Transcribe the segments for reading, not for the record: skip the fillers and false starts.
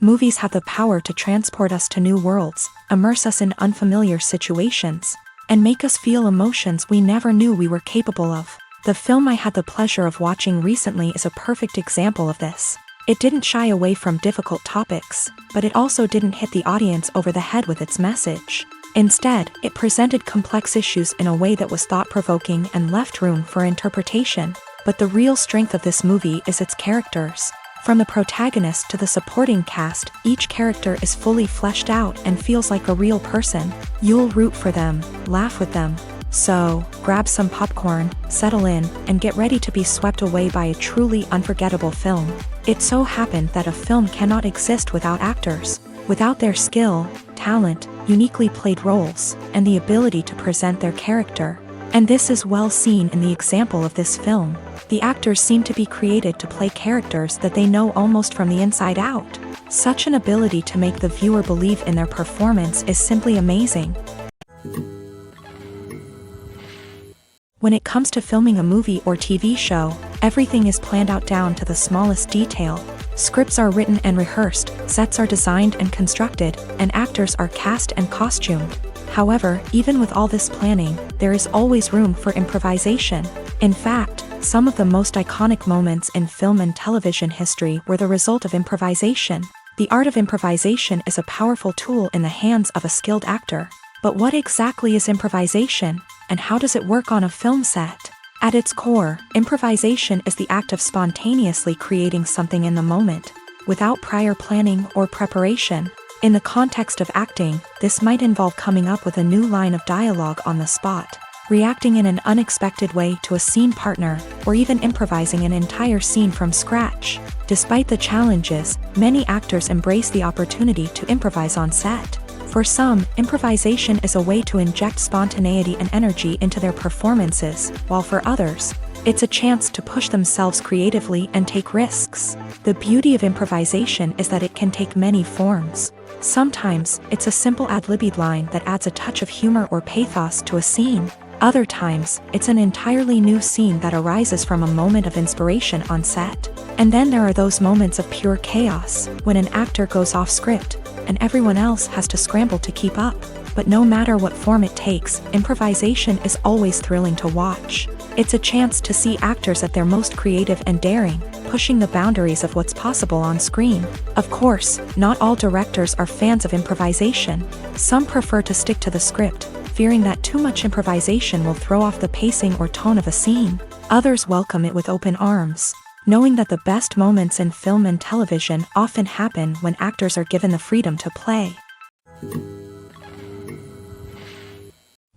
Movies have the power to transport us to new worlds, immerse us in unfamiliar situations, and make us feel emotions we never knew we were capable of. The film I had the pleasure of watching recently is a perfect example of this. It didn't shy away from difficult topics, but it also didn't hit the audience over the head with its message. Instead, it presented complex issues in a way that was thought-provoking and left room for interpretation. But the real strength of this movie is its characters. From the protagonist to the supporting cast, each character is fully fleshed out and feels like a real person. You'll root for them, laugh with them. So, grab some popcorn, settle in, and get ready to be swept away by a truly unforgettable film. It so happened that a film cannot exist without actors. Without their skill, talent, uniquely played roles, and the ability to present their character. And this is well seen in the example of this film. The actors seem to be created to play characters that they know almost from the inside out. Such an ability to make the viewer believe in their performance is simply amazing. When it comes to filming a movie or TV show, everything is planned out down to the smallest detail. Scripts are written and rehearsed, sets are designed and constructed, and actors are cast and costumed. However, even with all this planning, there is always room for improvisation. In fact, some of the most iconic moments in film and television history were the result of improvisation. The art of improvisation is a powerful tool in the hands of a skilled actor. But what exactly is improvisation, and how does it work on a film set? At its core, improvisation is the act of spontaneously creating something in the moment, without prior planning or preparation. In the context of acting, this might involve coming up with a new line of dialogue on the spot, reacting in an unexpected way to a scene partner, or even improvising an entire scene from scratch. Despite the challenges, many actors embrace the opportunity to improvise on set. For some, improvisation is a way to inject spontaneity and energy into their performances, while for others, it's a chance to push themselves creatively and take risks. The beauty of improvisation is that it can take many forms. Sometimes, it's a simple ad-libbed line that adds a touch of humor or pathos to a scene. Other times, it's an entirely new scene that arises from a moment of inspiration on set. And then there are those moments of pure chaos, when an actor goes off script, and everyone else has to scramble to keep up. But no matter what form it takes, improvisation is always thrilling to watch. It's a chance to see actors at their most creative and daring, pushing the boundaries of what's possible on screen. Of course, not all directors are fans of improvisation. Some prefer to stick to the script, fearing that too much improvisation will throw off the pacing or tone of a scene. Others welcome it with open arms, knowing that the best moments in film and television often happen when actors are given the freedom to play.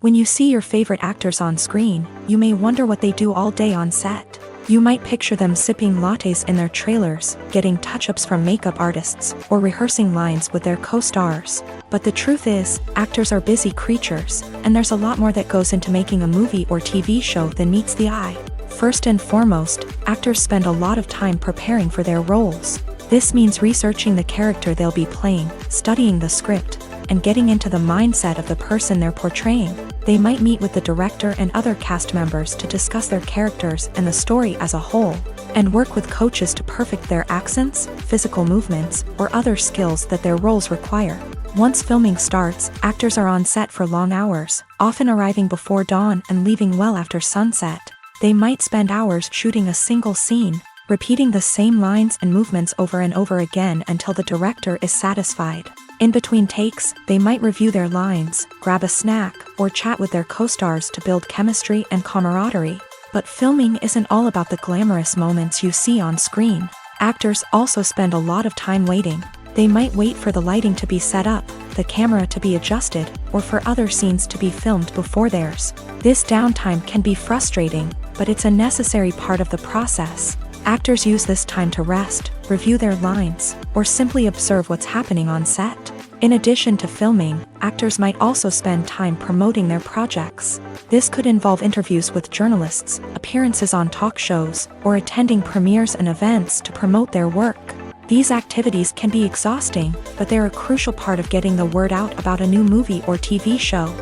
When you see your favorite actors on screen, you may wonder what they do all day on set. You might picture them sipping lattes in their trailers, getting touch-ups from makeup artists, or rehearsing lines with their co-stars. But the truth is, actors are busy creatures, and there's a lot more that goes into making a movie or TV show than meets the eye. First and foremost, actors spend a lot of time preparing for their roles. This means researching the character they'll be playing, studying the script, and getting into the mindset of the person they're portraying. They might meet with the director and other cast members to discuss their characters and the story as a whole, and work with coaches to perfect their accents, physical movements, or other skills that their roles require. Once filming starts, actors are on set for long hours, often arriving before dawn and leaving well after sunset. They might spend hours shooting a single scene, repeating the same lines and movements over and over again until the director is satisfied. In between takes, they might review their lines, grab a snack, or chat with their co-stars to build chemistry and camaraderie. But filming isn't all about the glamorous moments you see on screen. Actors also spend a lot of time waiting. They might wait for the lighting to be set up, the camera to be adjusted, or for other scenes to be filmed before theirs. This downtime can be frustrating, but it's a necessary part of the process. Actors use this time to rest, review their lines, or simply observe what's happening on set. In addition to filming, actors might also spend time promoting their projects. This could involve interviews with journalists, appearances on talk shows, or attending premieres and events to promote their work. These activities can be exhausting, but they're a crucial part of getting the word out about a new movie or TV show.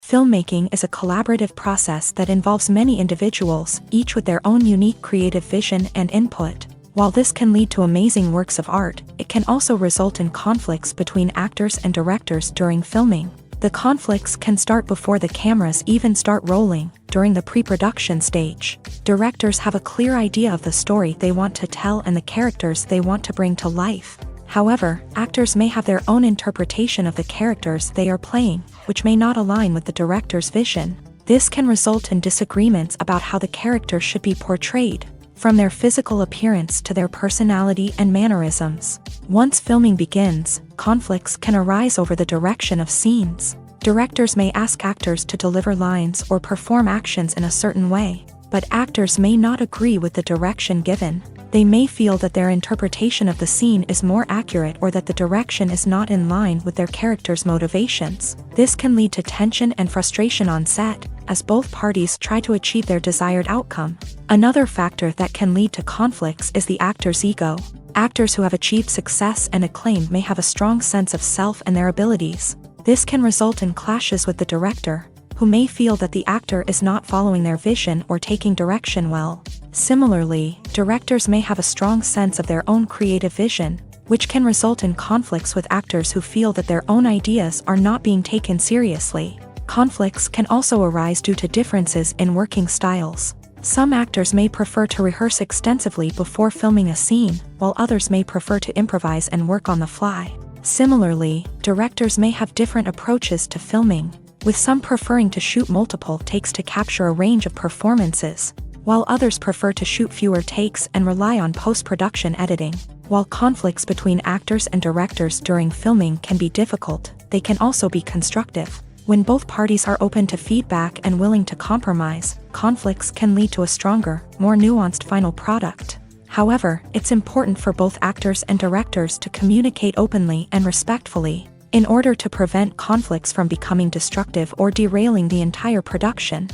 Filmmaking is a collaborative process that involves many individuals, each with their own unique creative vision and input. While this can lead to amazing works of art, it can also result in conflicts between actors and directors during filming. The conflicts can start before the cameras even start rolling, during the pre-production stage. Directors have a clear idea of the story they want to tell and the characters they want to bring to life. However, actors may have their own interpretation of the characters they are playing, which may not align with the director's vision. This can result in disagreements about how the character should be portrayed, from their physical appearance to their personality and mannerisms. Once filming begins, conflicts can arise over the direction of scenes. Directors may ask actors to deliver lines or perform actions in a certain way, but actors may not agree with the direction given. They may feel that their interpretation of the scene is more accurate or that the direction is not in line with their character's motivations. This can lead to tension and frustration on set, as both parties try to achieve their desired outcome. Another factor that can lead to conflicts is the actor's ego. Actors who have achieved success and acclaim may have a strong sense of self and their abilities. This can result in clashes with the director, who may feel that the actor is not following their vision or taking direction well. Similarly, directors may have a strong sense of their own creative vision, which can result in conflicts with actors who feel that their own ideas are not being taken seriously. Conflicts can also arise due to differences in working styles. Some actors may prefer to rehearse extensively before filming a scene, while others may prefer to improvise and work on the fly. Similarly, directors may have different approaches to filming, with some preferring to shoot multiple takes to capture a range of performances, while others prefer to shoot fewer takes and rely on post-production editing. While conflicts between actors and directors during filming can be difficult, they can also be constructive. When both parties are open to feedback and willing to compromise, conflicts can lead to a stronger, more nuanced final product. However, it's important for both actors and directors to communicate openly and respectfully, in order to prevent conflicts from becoming destructive or derailing the entire production.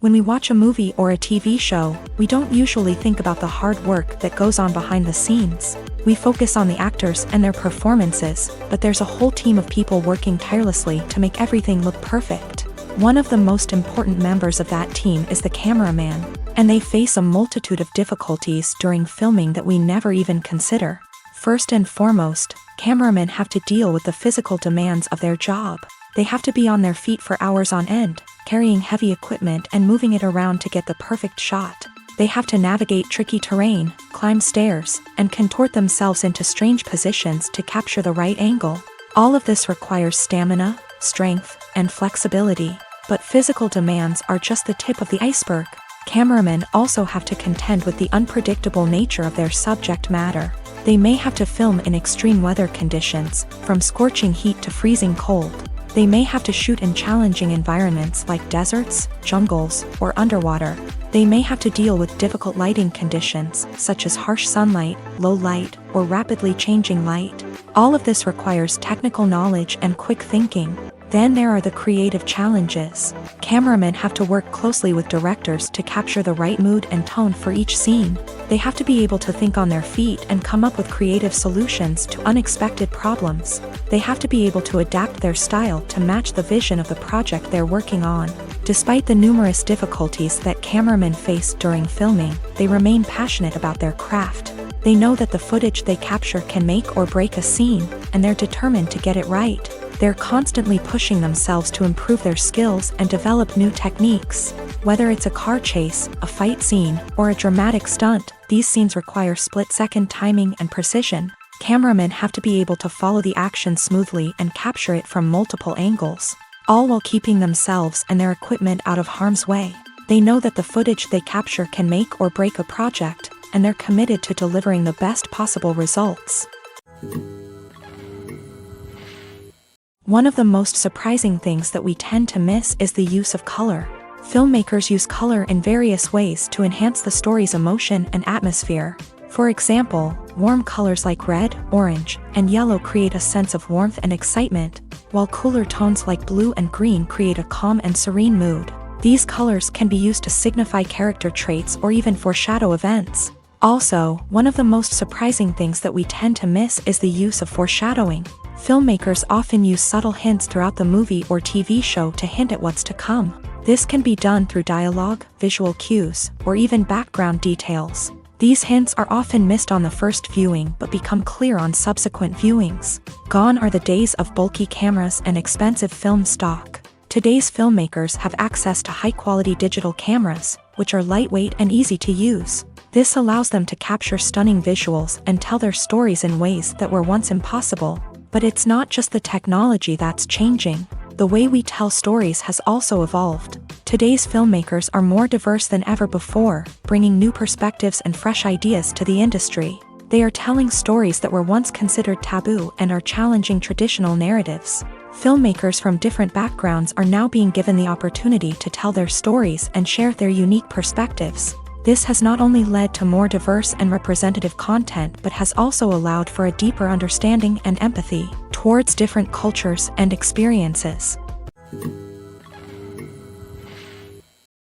When we watch a movie or a TV show, we don't usually think about the hard work that goes on behind the scenes. We focus on the actors and their performances, but there's a whole team of people working tirelessly to make everything look perfect. One of the most important members of that team is the cameraman, and they face a multitude of difficulties during filming that we never even consider. First and foremost, cameramen have to deal with the physical demands of their job. They have to be on their feet for hours on end, carrying heavy equipment and moving it around to get the perfect shot. They have to navigate tricky terrain, climb stairs, and contort themselves into strange positions to capture the right angle. All of this requires stamina, strength, and flexibility. But physical demands are just the tip of the iceberg. Cameramen also have to contend with the unpredictable nature of their subject matter. They may have to film in extreme weather conditions, from scorching heat to freezing cold. They may have to shoot in challenging environments like deserts, jungles, or underwater. They may have to deal with difficult lighting conditions, such as harsh sunlight, low light, or rapidly changing light. All of this requires technical knowledge and quick thinking. Then there are the creative challenges. Cameramen have to work closely with directors to capture the right mood and tone for each scene. They have to be able to think on their feet and come up with creative solutions to unexpected problems. They have to be able to adapt their style to match the vision of the project they're working on. Despite the numerous difficulties that cameramen face during filming, they remain passionate about their craft. They know that the footage they capture can make or break a scene, and they're determined to get it right. They're constantly pushing themselves to improve their skills and develop new techniques. Whether it's a car chase, a fight scene, or a dramatic stunt, these scenes require split-second timing and precision. Cameramen have to be able to follow the action smoothly and capture it from multiple angles, all while keeping themselves and their equipment out of harm's way. They know that the footage they capture can make or break a project, and they're committed to delivering the best possible results. One of the most surprising things that we tend to miss is the use of color. Filmmakers use color in various ways to enhance the story's emotion and atmosphere. For example, warm colors like red, orange, and yellow create a sense of warmth and excitement, while cooler tones like blue and green create a calm and serene mood. These colors can be used to signify character traits or even foreshadow events. Also, one of the most surprising things that we tend to miss is the use of foreshadowing. Filmmakers often use subtle hints throughout the movie or TV show to hint at what's to come. This can be done through dialogue, visual cues, or even background details. These hints are often missed on the first viewing but become clear on subsequent viewings. Gone are the days of bulky cameras and expensive film stock. Today's filmmakers have access to high-quality digital cameras, which are lightweight and easy to use. This allows them to capture stunning visuals and tell their stories in ways that were once impossible. But it's not just the technology that's changing. The way we tell stories has also evolved. Today's filmmakers are more diverse than ever before, bringing new perspectives and fresh ideas to the industry. They are telling stories that were once considered taboo and are challenging traditional narratives. Filmmakers from different backgrounds are now being given the opportunity to tell their stories and share their unique perspectives. This has not only led to more diverse and representative content but has also allowed for a deeper understanding and empathy towards different cultures and experiences.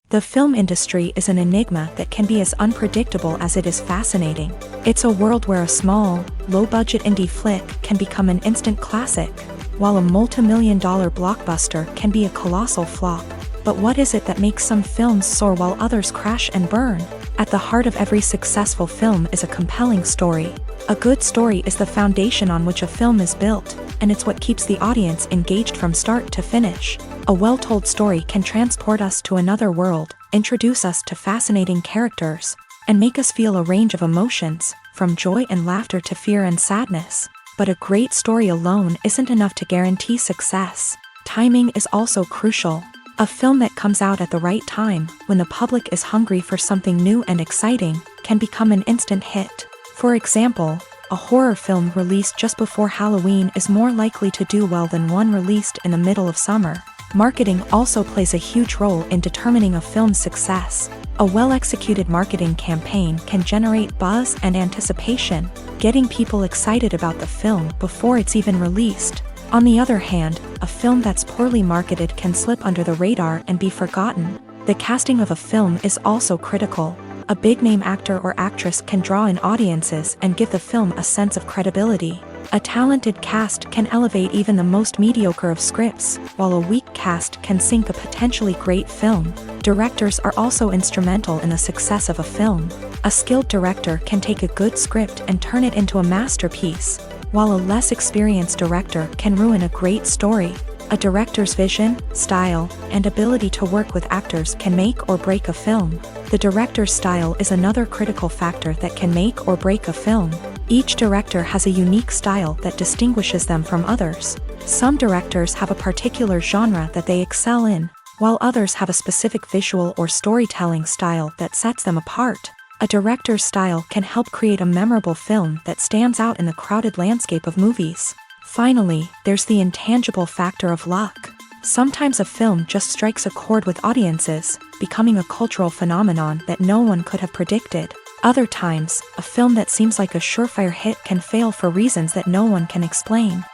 The film industry is an enigma that can be as unpredictable as it is fascinating. It's a world where a small, low-budget indie flick can become an instant classic, while a multi-million-dollar blockbuster can be a colossal flop. But what is it that makes some films soar while others crash and burn? At the heart of every successful film is a compelling story. A good story is the foundation on which a film is built, and it's what keeps the audience engaged from start to finish. A well-told story can transport us to another world, introduce us to fascinating characters, and make us feel a range of emotions, from joy and laughter to fear and sadness. But a great story alone isn't enough to guarantee success. Timing is also crucial. A film that comes out at the right time, when the public is hungry for something new and exciting, can become an instant hit. For example, a horror film released just before Halloween is more likely to do well than one released in the middle of summer. Marketing also plays a huge role in determining a film's success. A well-executed marketing campaign can generate buzz and anticipation, getting people excited about the film before it's even released. On the other hand, a film that's poorly marketed can slip under the radar and be forgotten. The casting of a film is also critical. A big-name actor or actress can draw in audiences and give the film a sense of credibility. A talented cast can elevate even the most mediocre of scripts, while a weak cast can sink a potentially great film. Directors are also instrumental in the success of a film. A skilled director can take a good script and turn it into a masterpiece, while a less experienced director can ruin a great story. A director's vision, style, and ability to work with actors can make or break a film. The director's style is another critical factor that can make or break a film. Each director has a unique style that distinguishes them from others. Some directors have a particular genre that they excel in, while others have a specific visual or storytelling style that sets them apart. A director's style can help create a memorable film that stands out in the crowded landscape of movies. Finally, there's the intangible factor of luck. Sometimes a film just strikes a chord with audiences, becoming a cultural phenomenon that no one could have predicted. Other times, a film that seems like a surefire hit can fail for reasons that no one can explain.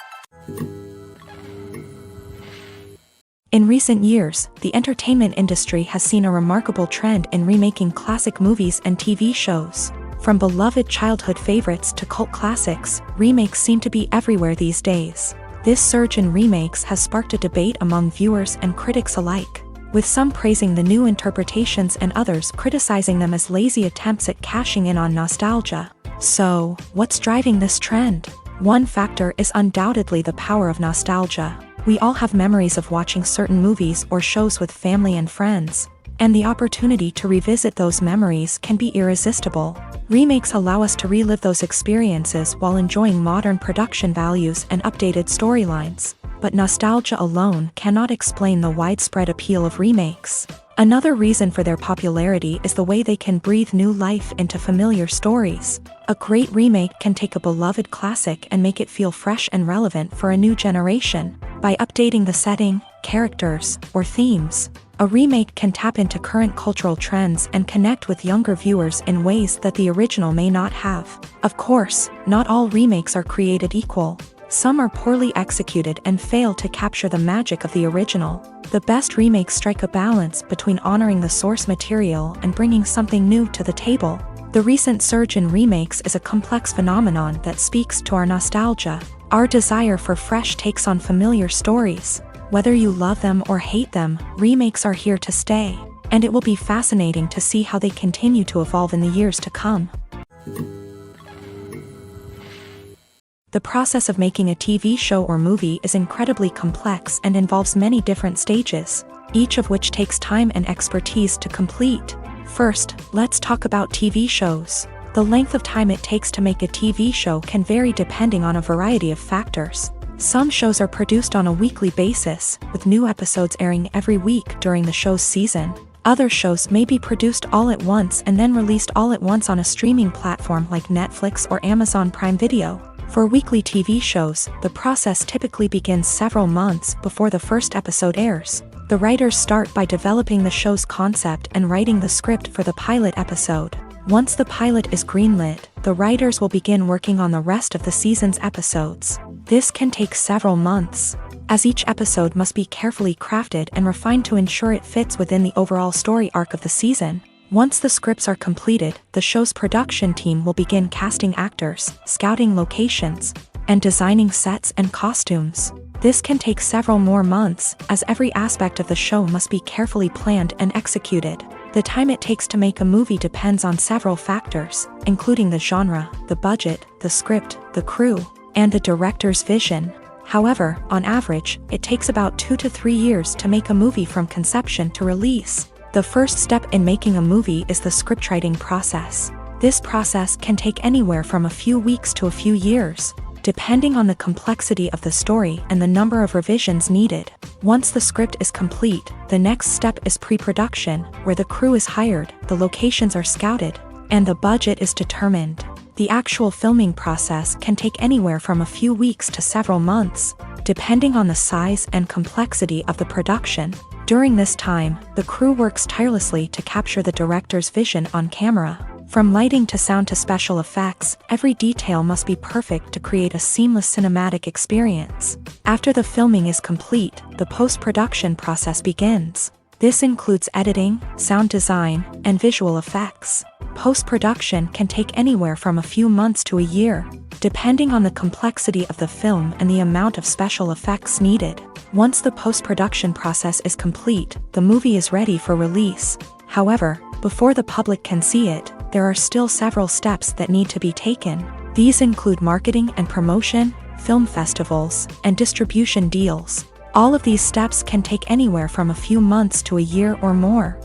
In recent years, the entertainment industry has seen a remarkable trend in remaking classic movies and TV shows. From beloved childhood favorites to cult classics, remakes seem to be everywhere these days. This surge in remakes has sparked a debate among viewers and critics alike, with some praising the new interpretations and others criticizing them as lazy attempts at cashing in on nostalgia. So, what's driving this trend? One factor is undoubtedly the power of nostalgia. We all have memories of watching certain movies or shows with family and friends, and the opportunity to revisit those memories can be irresistible. Remakes allow us to relive those experiences while enjoying modern production values and updated storylines. But nostalgia alone cannot explain the widespread appeal of remakes. Another reason for their popularity is the way they can breathe new life into familiar stories. A great remake can take a beloved classic and make it feel fresh and relevant for a new generation. By updating the setting, characters, or themes, a remake can tap into current cultural trends and connect with younger viewers in ways that the original may not have. Of course, not all remakes are created equal. Some are poorly executed and fail to capture the magic of the original. The best remakes strike a balance between honoring the source material and bringing something new to the table. The recent surge in remakes is a complex phenomenon that speaks to our nostalgia, our desire for fresh takes on familiar stories. Whether you love them or hate them, remakes are here to stay, and it will be fascinating to see how they continue to evolve in the years to come. The process of making a TV show or movie is incredibly complex and involves many different stages, each of which takes time and expertise to complete. First, let's talk about TV shows. The length of time it takes to make a TV show can vary depending on a variety of factors. Some shows are produced on a weekly basis, with new episodes airing every week during the show's season. Other shows may be produced all at once and then released all at once on a streaming platform like Netflix or Amazon Prime Video. For weekly TV shows, the process typically begins several months before the first episode airs. The writers start by developing the show's concept and writing the script for the pilot episode. Once the pilot is greenlit, the writers will begin working on the rest of the season's episodes. This can take several months, as each episode must be carefully crafted and refined to ensure it fits within the overall story arc of the season. Once the scripts are completed, the show's production team will begin casting actors, scouting locations, and designing sets and costumes. This can take several more months, as every aspect of the show must be carefully planned and executed. The time it takes to make a movie depends on several factors, including the genre, the budget, the script, the crew, and the director's vision. However, on average, it takes about 2 to 3 years to make a movie from conception to release. The first step in making a movie is the scriptwriting process. This process can take anywhere from a few weeks to a few years, depending on the complexity of the story and the number of revisions needed. Once the script is complete, the next step is pre-production, where the crew is hired, the locations are scouted, and the budget is determined. The actual filming process can take anywhere from a few weeks to several months, depending on the size and complexity of the production. During this time, the crew works tirelessly to capture the director's vision on camera. From lighting to sound to special effects, every detail must be perfect to create a seamless cinematic experience. After the filming is complete, the post-production process begins. This includes editing, sound design, and visual effects. Post-production can take anywhere from a few months to a year, depending on the complexity of the film and the amount of special effects needed. Once the post-production process is complete, the movie is ready for release. However, before the public can see it, there are still several steps that need to be taken. These include marketing and promotion, film festivals, and distribution deals. All of these steps can take anywhere from a few months to a year or more.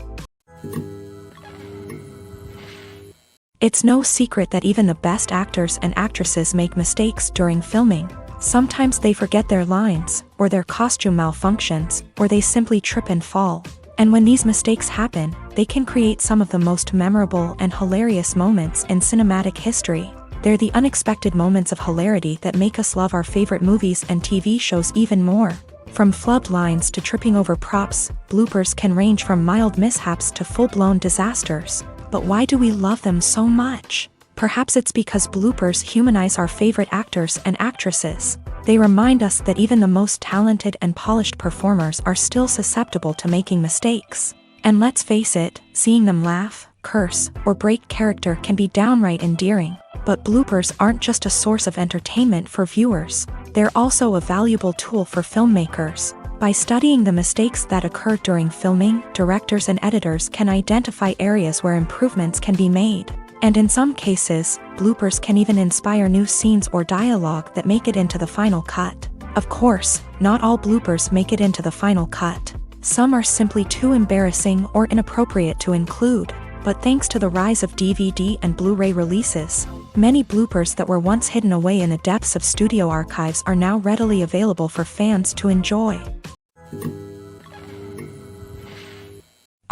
It's no secret that even the best actors and actresses make mistakes during filming. Sometimes they forget their lines, or their costume malfunctions, or they simply trip and fall. And when these mistakes happen, they can create some of the most memorable and hilarious moments in cinematic history. They're the unexpected moments of hilarity that make us love our favorite movies and TV shows even more. From flubbed lines to tripping over props, bloopers can range from mild mishaps to full-blown disasters. But why do we love them so much? Perhaps it's because bloopers humanize our favorite actors and actresses. They remind us that even the most talented and polished performers are still susceptible to making mistakes. And let's face it, seeing them laugh, curse, or break character can be downright endearing. But bloopers aren't just a source of entertainment for viewers. They're also a valuable tool for filmmakers. By studying the mistakes that occur during filming, directors and editors can identify areas where improvements can be made. And in some cases, bloopers can even inspire new scenes or dialogue that make it into the final cut. Of course, not all bloopers make it into the final cut. Some are simply too embarrassing or inappropriate to include. But thanks to the rise of DVD and Blu-ray releases, many bloopers that were once hidden away in the depths of studio archives are now readily available for fans to enjoy.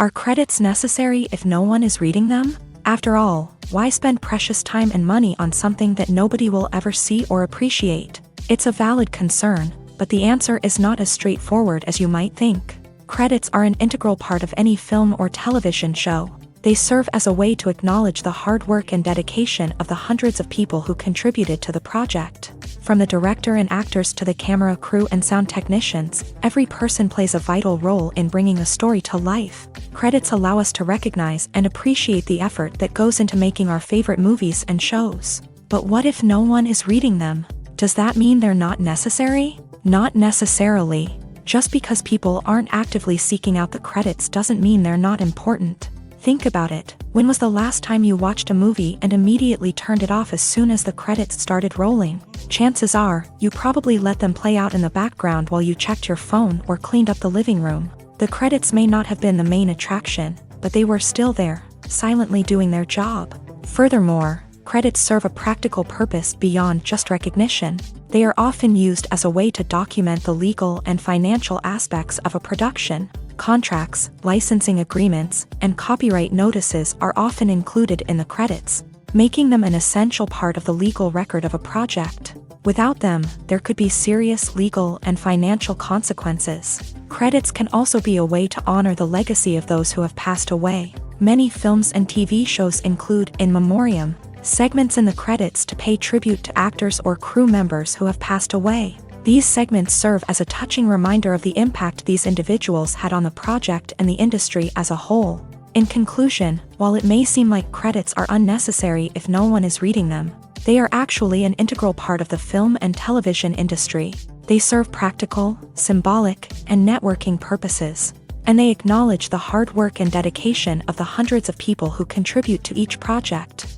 Are credits necessary if no one is reading them? After all, why spend precious time and money on something that nobody will ever see or appreciate? It's a valid concern, but the answer is not as straightforward as you might think. Credits are an integral part of any film or television show. They serve as a way to acknowledge the hard work and dedication of the hundreds of people who contributed to the project. From the director and actors to the camera crew and sound technicians, every person plays a vital role in bringing a story to life. Credits allow us to recognize and appreciate the effort that goes into making our favorite movies and shows. But what if no one is reading them? Does that mean they're not necessary? Not necessarily. Just because people aren't actively seeking out the credits doesn't mean they're not important. Think about it. When was the last time you watched a movie and immediately turned it off as soon as the credits started rolling? Chances are, you probably let them play out in the background while you checked your phone or cleaned up the living room. The credits may not have been the main attraction, but they were still there, silently doing their job. Furthermore, credits serve a practical purpose beyond just recognition. They are often used as a way to document the legal and financial aspects of a production. Contracts, licensing agreements, and copyright notices are often included in the credits, making them an essential part of the legal record of a project. Without them, there could be serious legal and financial consequences. Credits can also be a way to honor the legacy of those who have passed away. Many films and TV shows include in memoriam segments in the credits to pay tribute to actors or crew members who have passed away. These segments serve as a touching reminder of the impact these individuals had on the project and the industry as a whole. In conclusion, while it may seem like credits are unnecessary if no one is reading them, they are actually an integral part of the film and television industry. They serve practical, symbolic, and networking purposes, and they acknowledge the hard work and dedication of the hundreds of people who contribute to each project.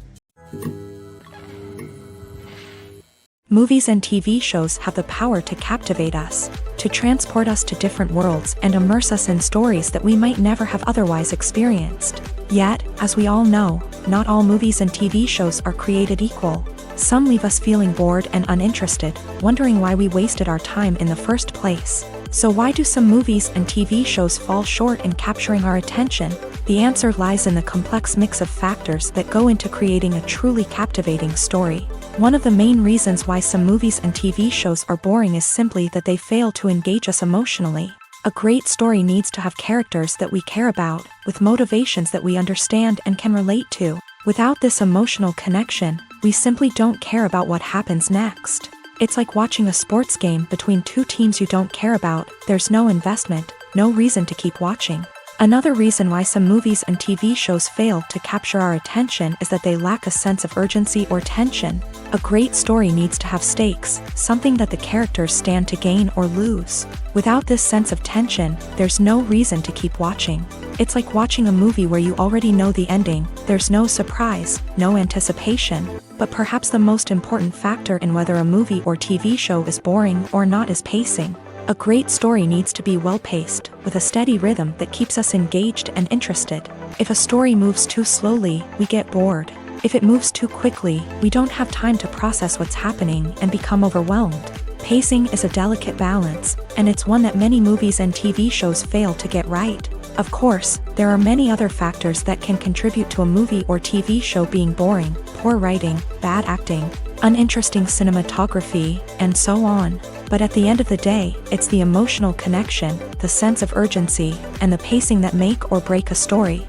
Movies and TV shows have the power to captivate us, to transport us to different worlds and immerse us in stories that we might never have otherwise experienced. Yet, as we all know, not all movies and TV shows are created equal. Some leave us feeling bored and uninterested, wondering why we wasted our time in the first place. So why do some movies and TV shows fall short in capturing our attention? The answer lies in the complex mix of factors that go into creating a truly captivating story. One of the main reasons why some movies and TV shows are boring is simply that they fail to engage us emotionally. A great story needs to have characters that we care about, with motivations that we understand and can relate to. Without this emotional connection, we simply don't care about what happens next. It's like watching a sports game between two teams you don't care about. There's no investment, no reason to keep watching. Another reason why some movies and TV shows fail to capture our attention is that they lack a sense of urgency or tension. A great story needs to have stakes, something that the characters stand to gain or lose. Without this sense of tension, there's no reason to keep watching. It's like watching a movie where you already know the ending. There's no surprise, no anticipation. But perhaps the most important factor in whether a movie or TV show is boring or not is pacing. A great story needs to be well-paced, with a steady rhythm that keeps us engaged and interested. If a story moves too slowly, we get bored. If it moves too quickly, we don't have time to process what's happening and become overwhelmed. Pacing is a delicate balance, and it's one that many movies and TV shows fail to get right. Of course, there are many other factors that can contribute to a movie or TV show being boring: poor writing, bad acting, uninteresting cinematography, and so on. But at the end of the day, it's the emotional connection, the sense of urgency, and the pacing that make or break a story.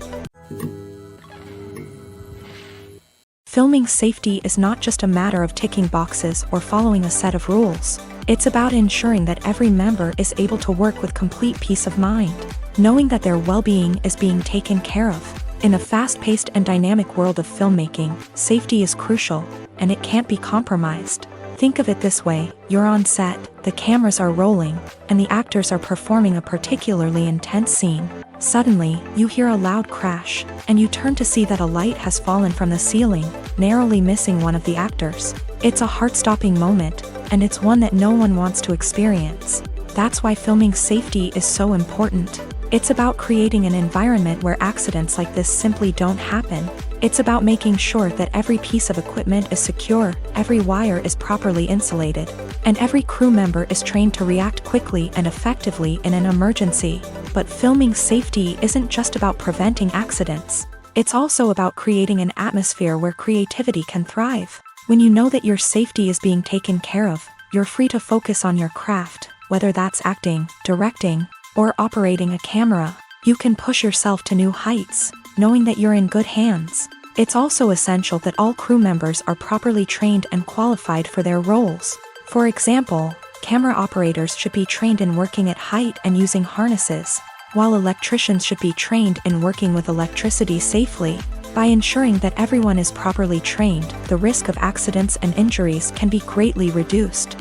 Filming safety is not just a matter of ticking boxes or following a set of rules. It's about ensuring that every member is able to work with complete peace of mind, knowing that their well-being is being taken care of. In a fast-paced and dynamic world of filmmaking, safety is crucial, and it can't be compromised. Think of it this way: you're on set, the cameras are rolling, and the actors are performing a particularly intense scene. Suddenly, you hear a loud crash, and you turn to see that a light has fallen from the ceiling, narrowly missing one of the actors. It's a heart-stopping moment, and it's one that no one wants to experience. That's why filming safety is so important. It's about creating an environment where accidents like this simply don't happen. It's about making sure that every piece of equipment is secure, every wire is properly insulated, and every crew member is trained to react quickly and effectively in an emergency. But filming safety isn't just about preventing accidents. It's also about creating an atmosphere where creativity can thrive. When you know that your safety is being taken care of, you're free to focus on your craft, whether that's acting, directing, or operating a camera. You can push yourself to new heights, knowing that you're in good hands. It's also essential that all crew members are properly trained and qualified for their roles. For example, camera operators should be trained in working at height and using harnesses, while electricians should be trained in working with electricity safely. By ensuring that everyone is properly trained, the risk of accidents and injuries can be greatly reduced.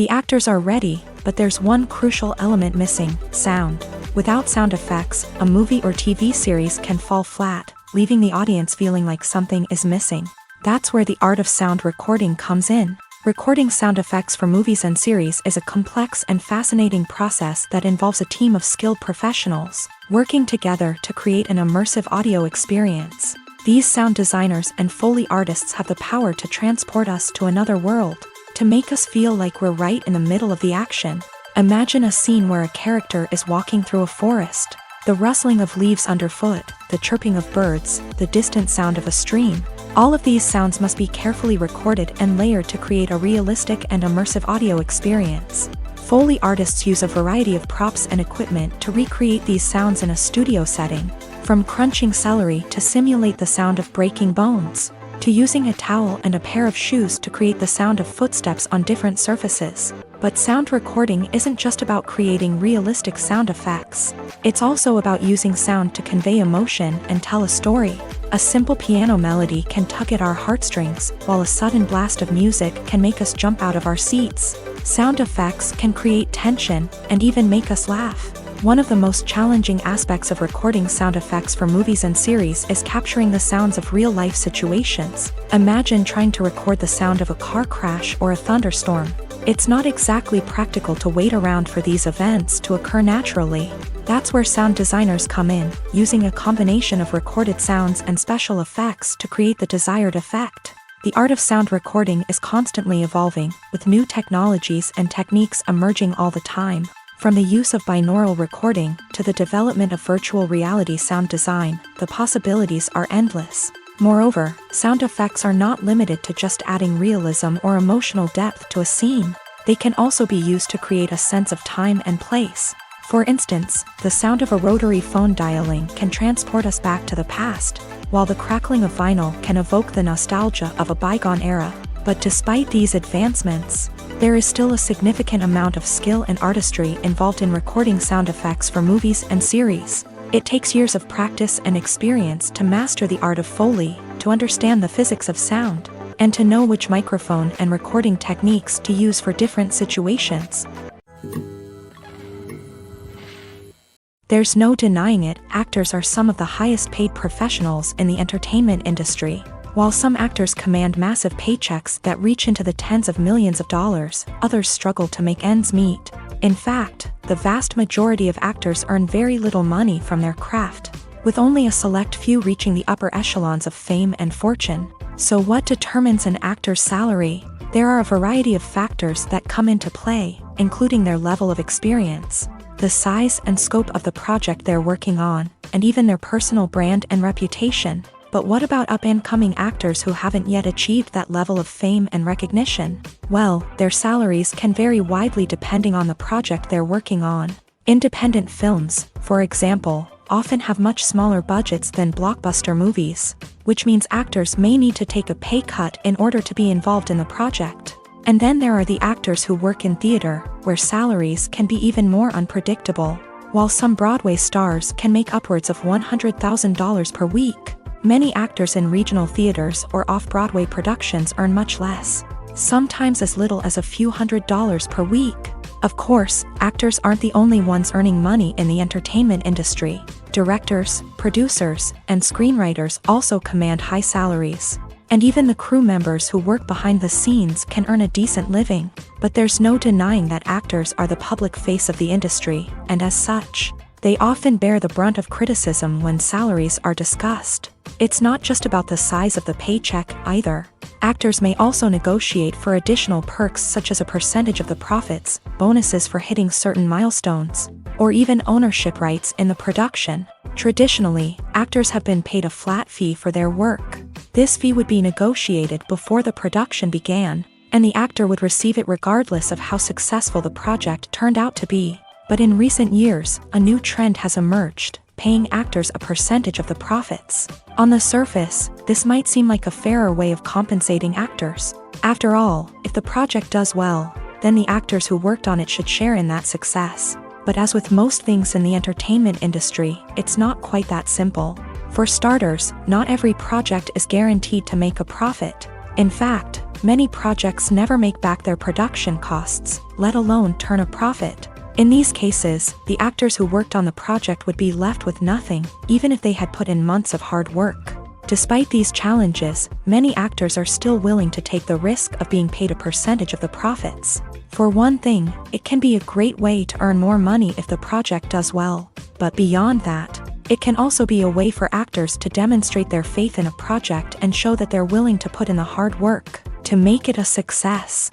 The actors are ready, but there's one crucial element missing: sound. Without sound effects, a movie or TV series can fall flat, leaving the audience feeling like something is missing. That's where the art of sound recording comes in. Recording sound effects for movies and series is a complex and fascinating process that involves a team of skilled professionals working together to create an immersive audio experience. These sound designers and Foley artists have the power to transport us to another world, to make us feel like we're right in the middle of the action. Imagine a scene where a character is walking through a forest. The rustling of leaves underfoot, the chirping of birds, the distant sound of a stream. All of these sounds must be carefully recorded and layered to create a realistic and immersive audio experience. Foley artists use a variety of props and equipment to recreate these sounds in a studio setting, from crunching celery to simulate the sound of breaking bones, to using a towel and a pair of shoes to create the sound of footsteps on different surfaces. But sound recording isn't just about creating realistic sound effects. It's also about using sound to convey emotion and tell a story. A simple piano melody can tug at our heartstrings, while a sudden blast of music can make us jump out of our seats. Sound effects can create tension and even make us laugh. One of the most challenging aspects of recording sound effects for movies and series is capturing the sounds of real-life situations. Imagine trying to record the sound of a car crash or a thunderstorm. It's not exactly practical to wait around for these events to occur naturally. That's where sound designers come in, using a combination of recorded sounds and special effects to create the desired effect. The art of sound recording is constantly evolving, with new technologies and techniques emerging all the time. From the use of binaural recording to the development of virtual reality sound design, the possibilities are endless. Moreover, sound effects are not limited to just adding realism or emotional depth to a scene. They can also be used to create a sense of time and place. For instance, the sound of a rotary phone dialing can transport us back to the past, while the crackling of vinyl can evoke the nostalgia of a bygone era. But despite these advancements, there is still a significant amount of skill and artistry involved in recording sound effects for movies and series. It takes years of practice and experience to master the art of Foley, to understand the physics of sound, and to know which microphone and recording techniques to use for different situations. There's no denying it, actors are some of the highest paid professionals in the entertainment industry. While some actors command massive paychecks that reach into the tens of millions of dollars, others struggle to make ends meet. In fact, the vast majority of actors earn very little money from their craft, with only a select few reaching the upper echelons of fame and fortune. So what determines an actor's salary? There are a variety of factors that come into play, including their level of experience, the size and scope of the project they're working on, and even their personal brand and reputation. But what about up-and-coming actors who haven't yet achieved that level of fame and recognition? Well, their salaries can vary widely depending on the project they're working on. Independent films, for example, often have much smaller budgets than blockbuster movies, which means actors may need to take a pay cut in order to be involved in the project. And then there are the actors who work in theater, where salaries can be even more unpredictable. While some Broadway stars can make upwards of $100,000 per week, many actors in regional theaters or off-Broadway productions earn much less, sometimes as little as a few $100s per week. Of course, actors aren't the only ones earning money in the entertainment industry. Directors, producers, and screenwriters also command high salaries. And even the crew members who work behind the scenes can earn a decent living. But there's no denying that actors are the public face of the industry, and as such, they often bear the brunt of criticism when salaries are discussed. It's not just about the size of the paycheck, either. Actors may also negotiate for additional perks such as a percentage of the profits, bonuses for hitting certain milestones, or even ownership rights in the production. Traditionally, actors have been paid a flat fee for their work. This fee would be negotiated before the production began, and the actor would receive it regardless of how successful the project turned out to be. But in recent years, a new trend has emerged, paying actors a percentage of the profits. On the surface, this might seem like a fairer way of compensating actors. After all, if the project does well, then the actors who worked on it should share in that success. But as with most things in the entertainment industry, it's not quite that simple. For starters, not every project is guaranteed to make a profit. In fact, many projects never make back their production costs, let alone turn a profit. In these cases, the actors who worked on the project would be left with nothing, even if they had put in months of hard work. Despite these challenges, many actors are still willing to take the risk of being paid a percentage of the profits. For one thing, it can be a great way to earn more money if the project does well. But beyond that, it can also be a way for actors to demonstrate their faith in a project and show that they're willing to put in the hard work to make it a success.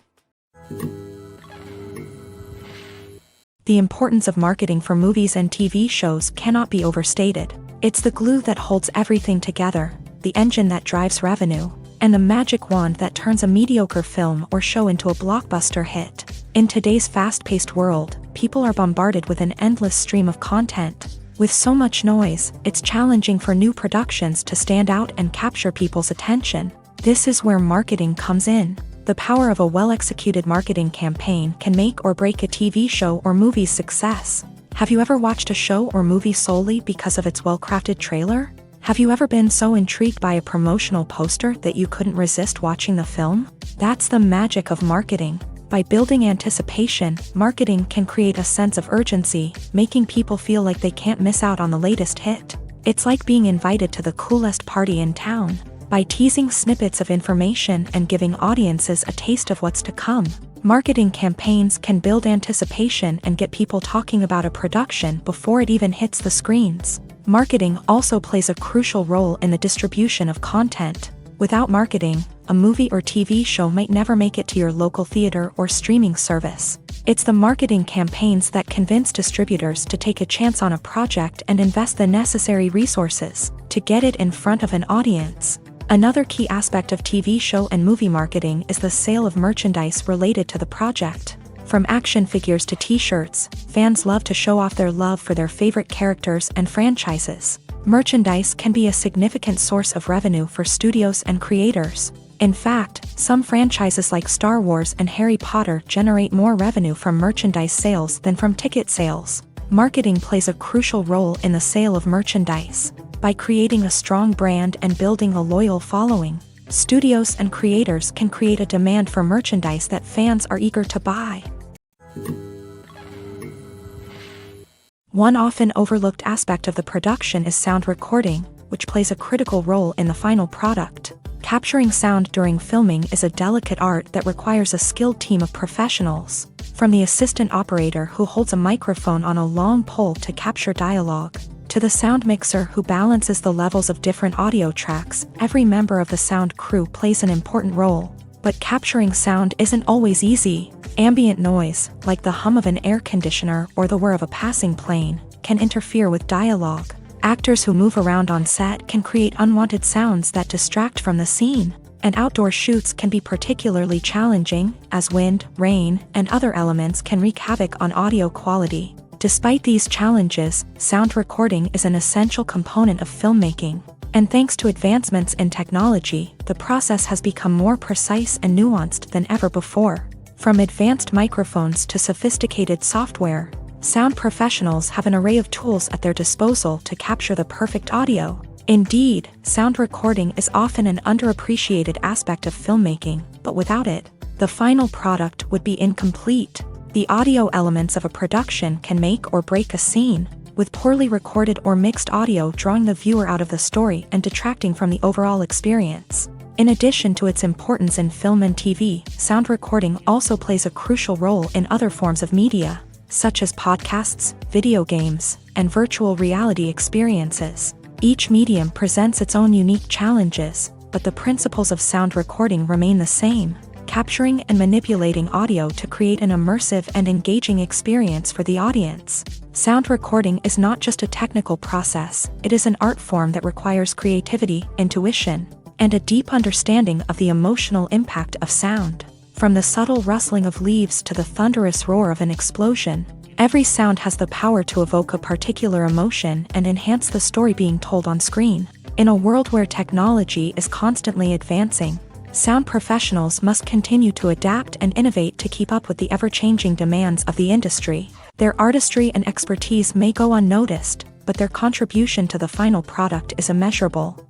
The importance of marketing for movies and TV shows cannot be overstated. It's the glue that holds everything together, the engine that drives revenue, and the magic wand that turns a mediocre film or show into a blockbuster hit. In today's fast-paced world, people are bombarded with an endless stream of content. With so much noise, it's challenging for new productions to stand out and capture people's attention. This is where marketing comes in. The power of a well-executed marketing campaign can make or break a TV show or movie's success. Have you ever watched a show or movie solely because of its well-crafted trailer? Have you ever been so intrigued by a promotional poster that you couldn't resist watching the film? That's the magic of marketing. By building anticipation, marketing can create a sense of urgency, making people feel like they can't miss out on the latest hit. It's like being invited to the coolest party in town. By teasing snippets of information and giving audiences a taste of what's to come, marketing campaigns can build anticipation and get people talking about a production before it even hits the screens. Marketing also plays a crucial role in the distribution of content. Without marketing, a movie or TV show might never make it to your local theater or streaming service. It's the marketing campaigns that convince distributors to take a chance on a project and invest the necessary resources to get it in front of an audience. Another key aspect of TV show and movie marketing is the sale of merchandise related to the project. From action figures to t-shirts, fans love to show off their love for their favorite characters and franchises. Merchandise can be a significant source of revenue for studios and creators. In fact, some franchises like Star Wars and Harry Potter generate more revenue from merchandise sales than from ticket sales. Marketing plays a crucial role in the sale of merchandise. By creating a strong brand and building a loyal following, studios and creators can create a demand for merchandise that fans are eager to buy. One often overlooked aspect of the production is sound recording, which plays a critical role in the final product. Capturing sound during filming is a delicate art that requires a skilled team of professionals. From the assistant operator who holds a microphone on a long pole to capture dialogue, to the sound mixer who balances the levels of different audio tracks, every member of the sound crew plays an important role. But capturing sound isn't always easy. Ambient noise, like the hum of an air conditioner or the whir of a passing plane, can interfere with dialogue. Actors who move around on set can create unwanted sounds that distract from the scene. And outdoor shoots can be particularly challenging, as wind, rain, and other elements can wreak havoc on audio quality. Despite these challenges, sound recording is an essential component of filmmaking. And thanks to advancements in technology, the process has become more precise and nuanced than ever before. From advanced microphones to sophisticated software, sound professionals have an array of tools at their disposal to capture the perfect audio. Indeed, sound recording is often an underappreciated aspect of filmmaking, but without it, the final product would be incomplete. The audio elements of a production can make or break a scene, with poorly recorded or mixed audio drawing the viewer out of the story and detracting from the overall experience. In addition to its importance in film and TV, sound recording also plays a crucial role in other forms of media, such as podcasts, video games, and virtual reality experiences. Each medium presents its own unique challenges, but the principles of sound recording remain the same, capturing and manipulating audio to create an immersive and engaging experience for the audience. Sound recording is not just a technical process, it is an art form that requires creativity, intuition, and a deep understanding of the emotional impact of sound. From the subtle rustling of leaves to the thunderous roar of an explosion, every sound has the power to evoke a particular emotion and enhance the story being told on screen. In a world where technology is constantly advancing, sound professionals must continue to adapt and innovate to keep up with the ever-changing demands of the industry. Their artistry and expertise may go unnoticed, but their contribution to the final product is immeasurable.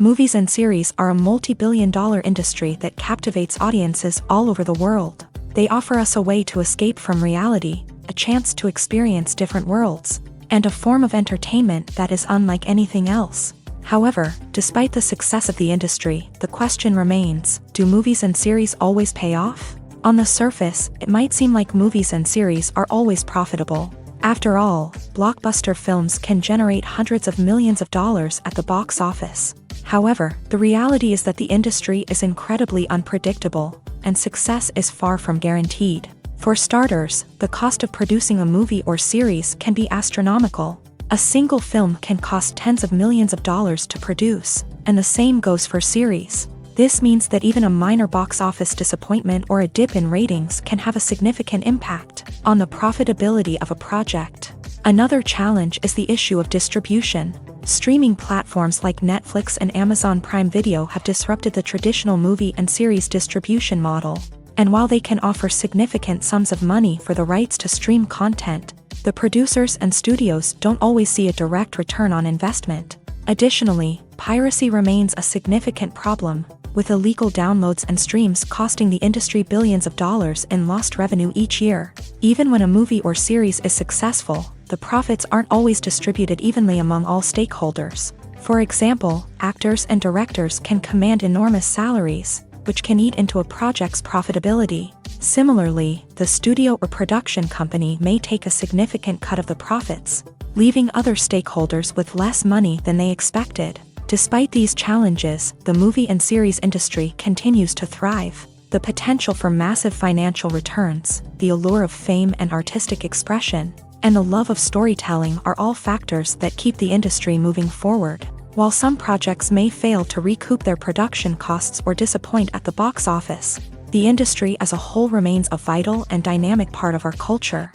Movies and series are a multi-billion-dollar industry that captivates audiences all over the world. They offer us a way to escape from reality, a chance to experience different worlds, and a form of entertainment that is unlike anything else. However, despite the success of the industry, the question remains, do movies and series always pay off? On the surface, it might seem like movies and series are always profitable. After all, blockbuster films can generate hundreds of millions of dollars at the box office. However, the reality is that the industry is incredibly unpredictable, and success is far from guaranteed. For starters, the cost of producing a movie or series can be astronomical. A single film can cost tens of millions of dollars to produce, and the same goes for series. This means that even a minor box office disappointment or a dip in ratings can have a significant impact on the profitability of a project. Another challenge is the issue of distribution. Streaming platforms like Netflix and Amazon Prime Video have disrupted the traditional movie and series distribution model. And while they can offer significant sums of money for the rights to stream content, the producers and studios don't always see a direct return on investment. Additionally, piracy remains a significant problem, with illegal downloads and streams costing the industry billions of dollars in lost revenue each year. Even when a movie or series is successful, the profits aren't always distributed evenly among all stakeholders. For example, actors and directors can command enormous salaries, which can eat into a project's profitability. Similarly, the studio or production company may take a significant cut of the profits, leaving other stakeholders with less money than they expected. Despite these challenges, the movie and series industry continues to thrive. The potential for massive financial returns, the allure of fame and artistic expression, and the love of storytelling are all factors that keep the industry moving forward. While some projects may fail to recoup their production costs or disappoint at the box office, the industry as a whole remains a vital and dynamic part of our culture.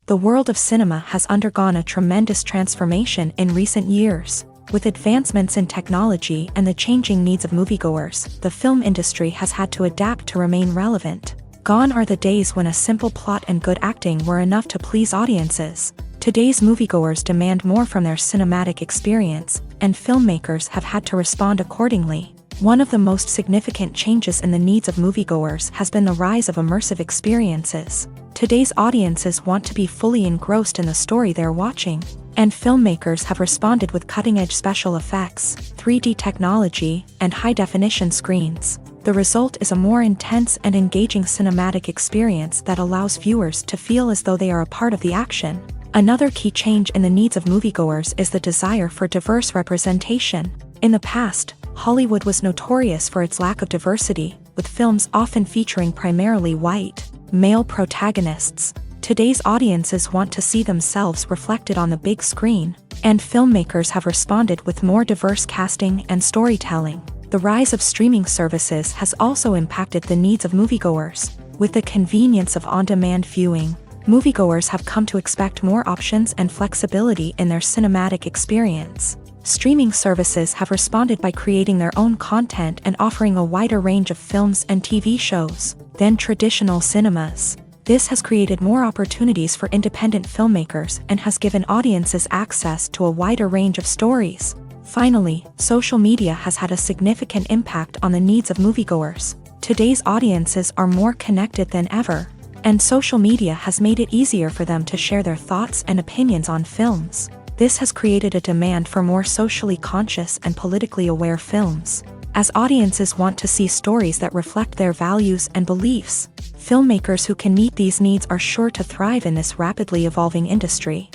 The world of cinema has undergone a tremendous transformation in recent years. With advancements in technology and the changing needs of moviegoers, the film industry has had to adapt to remain relevant. Gone are the days when a simple plot and good acting were enough to please audiences. Today's moviegoers demand more from their cinematic experience, and filmmakers have had to respond accordingly. One of the most significant changes in the needs of moviegoers has been the rise of immersive experiences. Today's audiences want to be fully engrossed in the story they're watching, and filmmakers have responded with cutting-edge special effects, 3D technology, and high-definition screens. The result is a more intense and engaging cinematic experience that allows viewers to feel as though they are a part of the action. Another key change in the needs of moviegoers is the desire for diverse representation. In the past, Hollywood was notorious for its lack of diversity, with films often featuring primarily white, male protagonists. Today's audiences want to see themselves reflected on the big screen, and filmmakers have responded with more diverse casting and storytelling. The rise of streaming services has also impacted the needs of moviegoers. With the convenience of on-demand viewing, moviegoers have come to expect more options and flexibility in their cinematic experience. Streaming services have responded by creating their own content and offering a wider range of films and TV shows than traditional cinemas. This has created more opportunities for independent filmmakers and has given audiences access to a wider range of stories. Finally, social media has had a significant impact on the needs of moviegoers. Today's audiences are more connected than ever, and social media has made it easier for them to share their thoughts and opinions on films. This has created a demand for more socially conscious and politically aware films. As audiences want to see stories that reflect their values and beliefs, filmmakers who can meet these needs are sure to thrive in this rapidly evolving industry.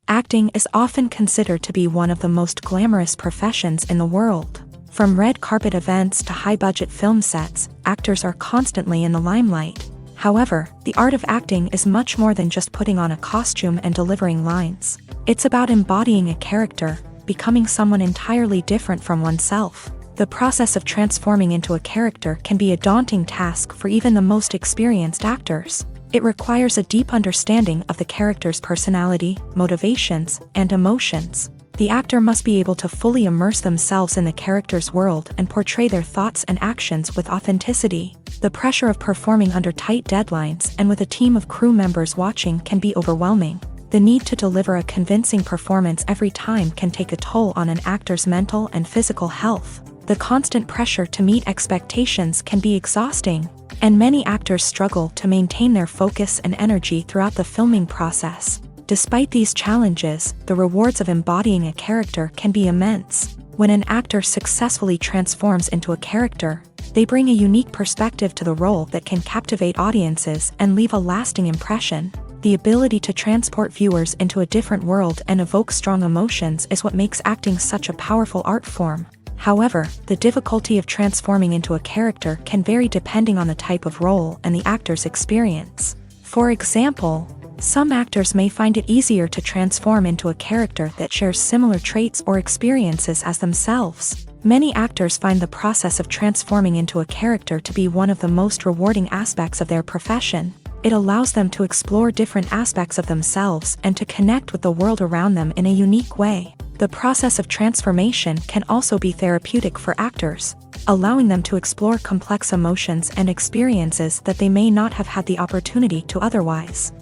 Acting is often considered to be one of the most glamorous professions in the world. From red carpet events to high-budget film sets, actors are constantly in the limelight. However, the art of acting is much more than just putting on a costume and delivering lines. It's about embodying a character, becoming someone entirely different from oneself. The process of transforming into a character can be a daunting task for even the most experienced actors. It requires a deep understanding of the character's personality, motivations, and emotions. The actor must be able to fully immerse themselves in the character's world and portray their thoughts and actions with authenticity. The pressure of performing under tight deadlines and with a team of crew members watching can be overwhelming. The need to deliver a convincing performance every time can take a toll on an actor's mental and physical health. The constant pressure to meet expectations can be exhausting, and many actors struggle to maintain their focus and energy throughout the filming process. Despite these challenges, the rewards of embodying a character can be immense. When an actor successfully transforms into a character, they bring a unique perspective to the role that can captivate audiences and leave a lasting impression. The ability to transport viewers into a different world and evoke strong emotions is what makes acting such a powerful art form. However, the difficulty of transforming into a character can vary depending on the type of role and the actor's experience. For example, some actors may find it easier to transform into a character that shares similar traits or experiences as themselves. Many actors find the process of transforming into a character to be one of the most rewarding aspects of their profession. It allows them to explore different aspects of themselves and to connect with the world around them in a unique way. The process of transformation can also be therapeutic for actors, allowing them to explore complex emotions and experiences that they may not have had the opportunity to otherwise.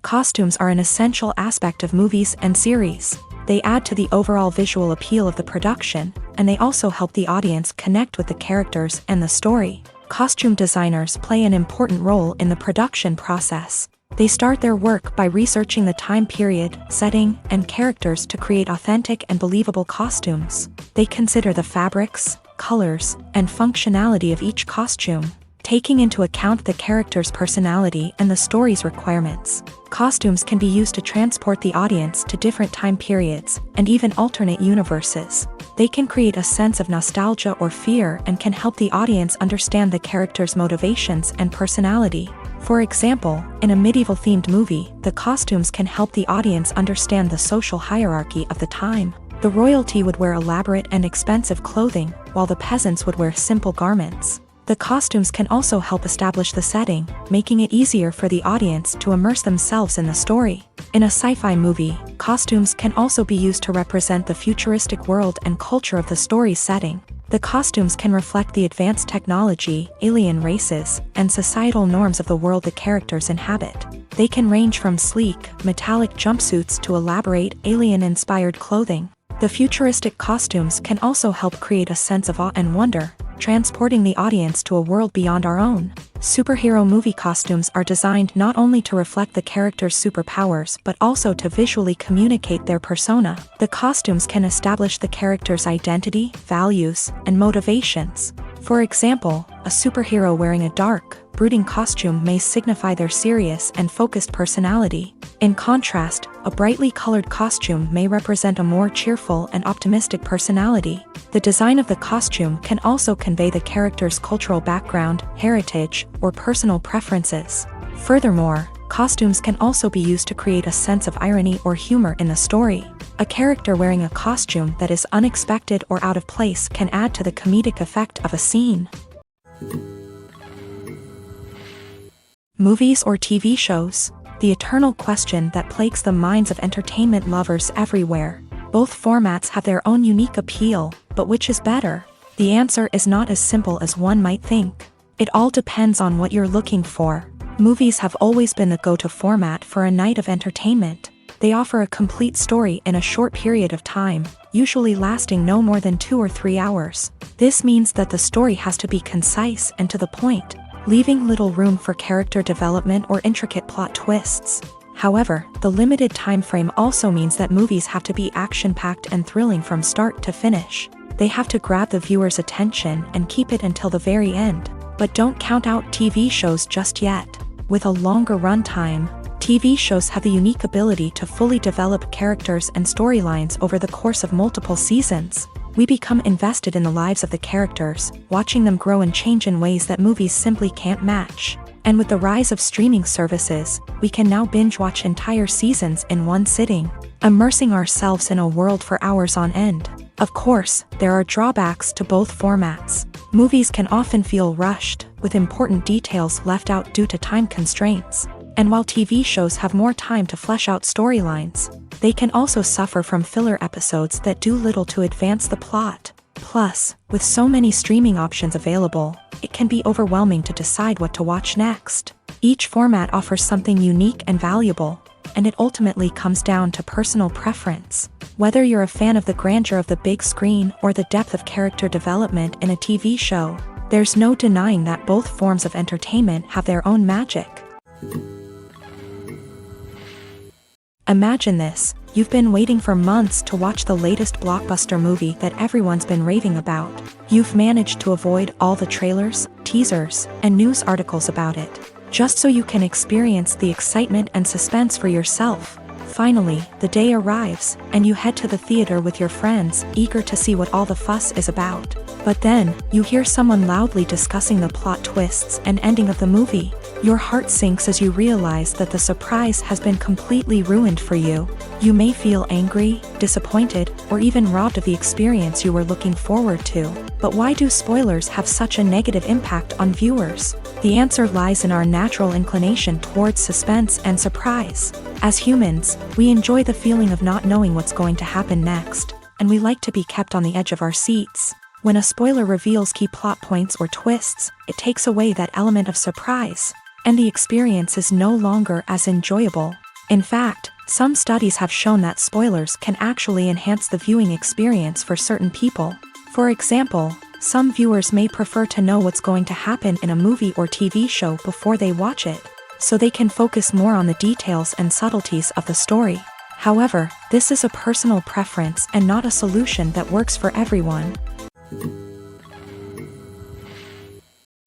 Costumes are an essential aspect of movies and series. They add to the overall visual appeal of the production, and they also help the audience connect with the characters and the story. Costume designers play an important role in the production process. They start their work by researching the time period, setting, and characters to create authentic and believable costumes. They consider the fabrics, colors, and functionality of each costume, taking into account the character's personality and the story's requirements. Costumes can be used to transport the audience to different time periods and even alternate universes. They can create a sense of nostalgia or fear and can help the audience understand the character's motivations and personality. For example, in a medieval-themed movie, the costumes can help the audience understand the social hierarchy of the time. The royalty would wear elaborate and expensive clothing, while the peasants would wear simple garments. The costumes can also help establish the setting, making it easier for the audience to immerse themselves in the story. In a sci-fi movie, costumes can also be used to represent the futuristic world and culture of the story's setting. The costumes can reflect the advanced technology, alien races, and societal norms of the world the characters inhabit. They can range from sleek, metallic jumpsuits to elaborate, alien-inspired clothing. The futuristic costumes can also help create a sense of awe and wonder, transporting the audience to a world beyond our own. Superhero movie costumes are designed not only to reflect the character's superpowers but also to visually communicate their persona. The costumes can establish the character's identity, values, and motivations. For example, a superhero wearing a dark, brooding costume may signify their serious and focused personality. In contrast, a brightly colored costume may represent a more cheerful and optimistic personality. The design of the costume can also convey the character's cultural background, heritage, or personal preferences. Furthermore, costumes can also be used to create a sense of irony or humor in the story. A character wearing a costume that is unexpected or out of place can add to the comedic effect of a scene. Movies or TV shows? The eternal question that plagues the minds of entertainment lovers everywhere. Both formats have their own unique appeal, but which is better? The answer is not as simple as one might think. It all depends on what you're looking for. Movies have always been the go-to format for a night of entertainment. They offer a complete story in a short period of time, usually lasting no more than 2 or 3 hours. This means that the story has to be concise and to the point, leaving little room for character development or intricate plot twists. However, the limited time frame also means that movies have to be action-packed and thrilling from start to finish. They have to grab the viewer's attention and keep it until the very end. But don't count out TV shows just yet. With a longer runtime, TV shows have the unique ability to fully develop characters and storylines over the course of multiple seasons. We become invested in the lives of the characters, watching them grow and change in ways that movies simply can't match. And with the rise of streaming services, we can now binge-watch entire seasons in one sitting, immersing ourselves in a world for hours on end. Of course, there are drawbacks to both formats. Movies can often feel rushed, with important details left out due to time constraints. And while TV shows have more time to flesh out storylines, they can also suffer from filler episodes that do little to advance the plot. Plus, with so many streaming options available, it can be overwhelming to decide what to watch next. Each format offers something unique and valuable, and it ultimately comes down to personal preference. Whether you're a fan of the grandeur of the big screen or the depth of character development in a TV show, there's no denying that both forms of entertainment have their own magic. Imagine this: you've been waiting for months to watch the latest blockbuster movie that everyone's been raving about. You've managed to avoid all the trailers, teasers, and news articles about it, just so you can experience the excitement and suspense for yourself. Finally, the day arrives, and you head to the theater with your friends, eager to see what all the fuss is about. But then, you hear someone loudly discussing the plot twists and ending of the movie. Your heart sinks as you realize that the surprise has been completely ruined for you. You may feel angry, disappointed, or even robbed of the experience you were looking forward to. But why do spoilers have such a negative impact on viewers? The answer lies in our natural inclination towards suspense and surprise. As humans, we enjoy the feeling of not knowing what's going to happen next, and we like to be kept on the edge of our seats. When a spoiler reveals key plot points or twists, it takes away that element of surprise, and the experience is no longer as enjoyable. In fact, some studies have shown that spoilers can actually enhance the viewing experience for certain people. For example, some viewers may prefer to know what's going to happen in a movie or TV show before they watch it, so they can focus more on the details and subtleties of the story. However, this is a personal preference and not a solution that works for everyone.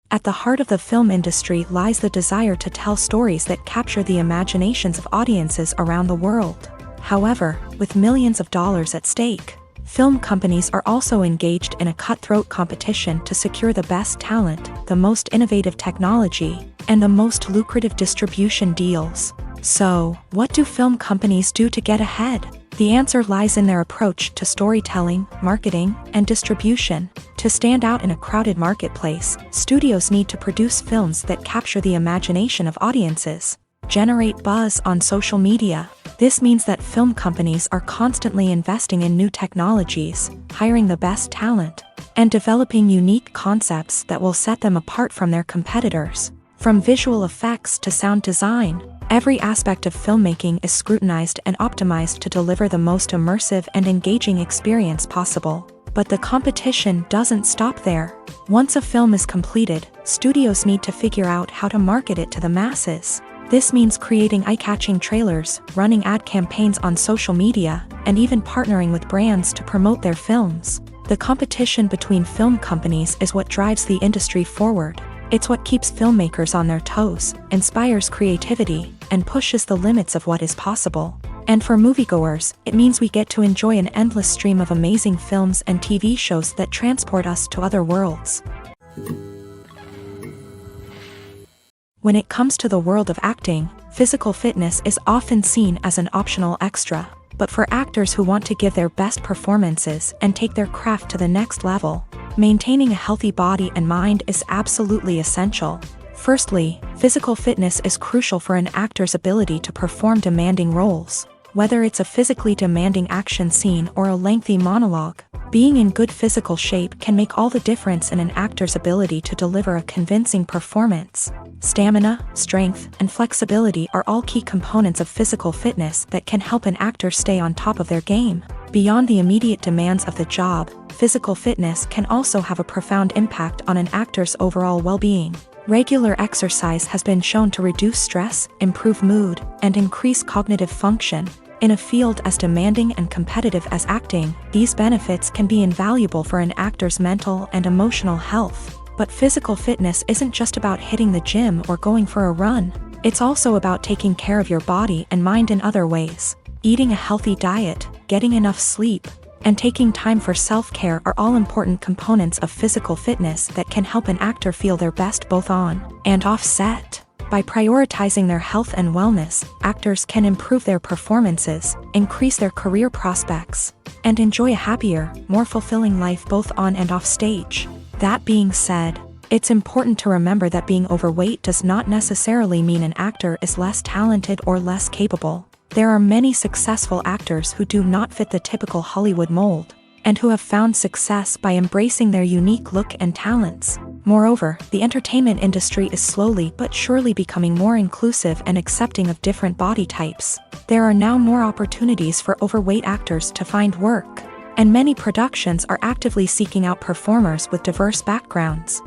At the heart of the film industry lies the desire to tell stories that capture the imaginations of audiences around the world. However, with millions of dollars at stake, film companies are also engaged in a cutthroat competition to secure the best talent, the most innovative technology, and the most lucrative distribution deals. So, what do film companies do to get ahead? The answer lies in their approach to storytelling, marketing, and distribution. To stand out in a crowded marketplace, studios need to produce films that capture the imagination of audiences, generate buzz on social media. This means that film companies are constantly investing in new technologies, hiring the best talent, and developing unique concepts that will set them apart from their competitors. From visual effects to sound design, every aspect of filmmaking is scrutinized and optimized to deliver the most immersive and engaging experience possible. But the competition doesn't stop there. Once a film is completed, studios need to figure out how to market it to the masses. This means creating eye-catching trailers, running ad campaigns on social media, and even partnering with brands to promote their films. The competition between film companies is what drives the industry forward. It's what keeps filmmakers on their toes, inspires creativity, and pushes the limits of what is possible. And for moviegoers, it means we get to enjoy an endless stream of amazing films and TV shows that transport us to other worlds. When it comes to the world of acting, physical fitness is often seen as an optional extra. But for actors who want to give their best performances and take their craft to the next level, maintaining a healthy body and mind is absolutely essential. Firstly, physical fitness is crucial for an actor's ability to perform demanding roles. Whether it's a physically demanding action scene or a lengthy monologue, being in good physical shape can make all the difference in an actor's ability to deliver a convincing performance. Stamina, strength, and flexibility are all key components of physical fitness that can help an actor stay on top of their game. Beyond the immediate demands of the job, physical fitness can also have a profound impact on an actor's overall well-being. Regular exercise has been shown to reduce stress, improve mood, and increase cognitive function. In a field as demanding and competitive as acting, these benefits can be invaluable for an actor's mental and emotional health. But physical fitness isn't just about hitting the gym or going for a run. It's also about taking care of your body and mind in other ways. Eating a healthy diet, getting enough sleep, and taking time for self-care are all important components of physical fitness that can help an actor feel their best both on and off set. By prioritizing their health and wellness, actors can improve their performances, increase their career prospects, and enjoy a happier, more fulfilling life both on and off stage. That being said, it's important to remember that being overweight does not necessarily mean an actor is less talented or less capable. There are many successful actors who do not fit the typical Hollywood mold, and who have found success by embracing their unique look and talents. Moreover, the entertainment industry is slowly but surely becoming more inclusive and accepting of different body types. There are now more opportunities for overweight actors to find work, and many productions are actively seeking out performers with diverse backgrounds.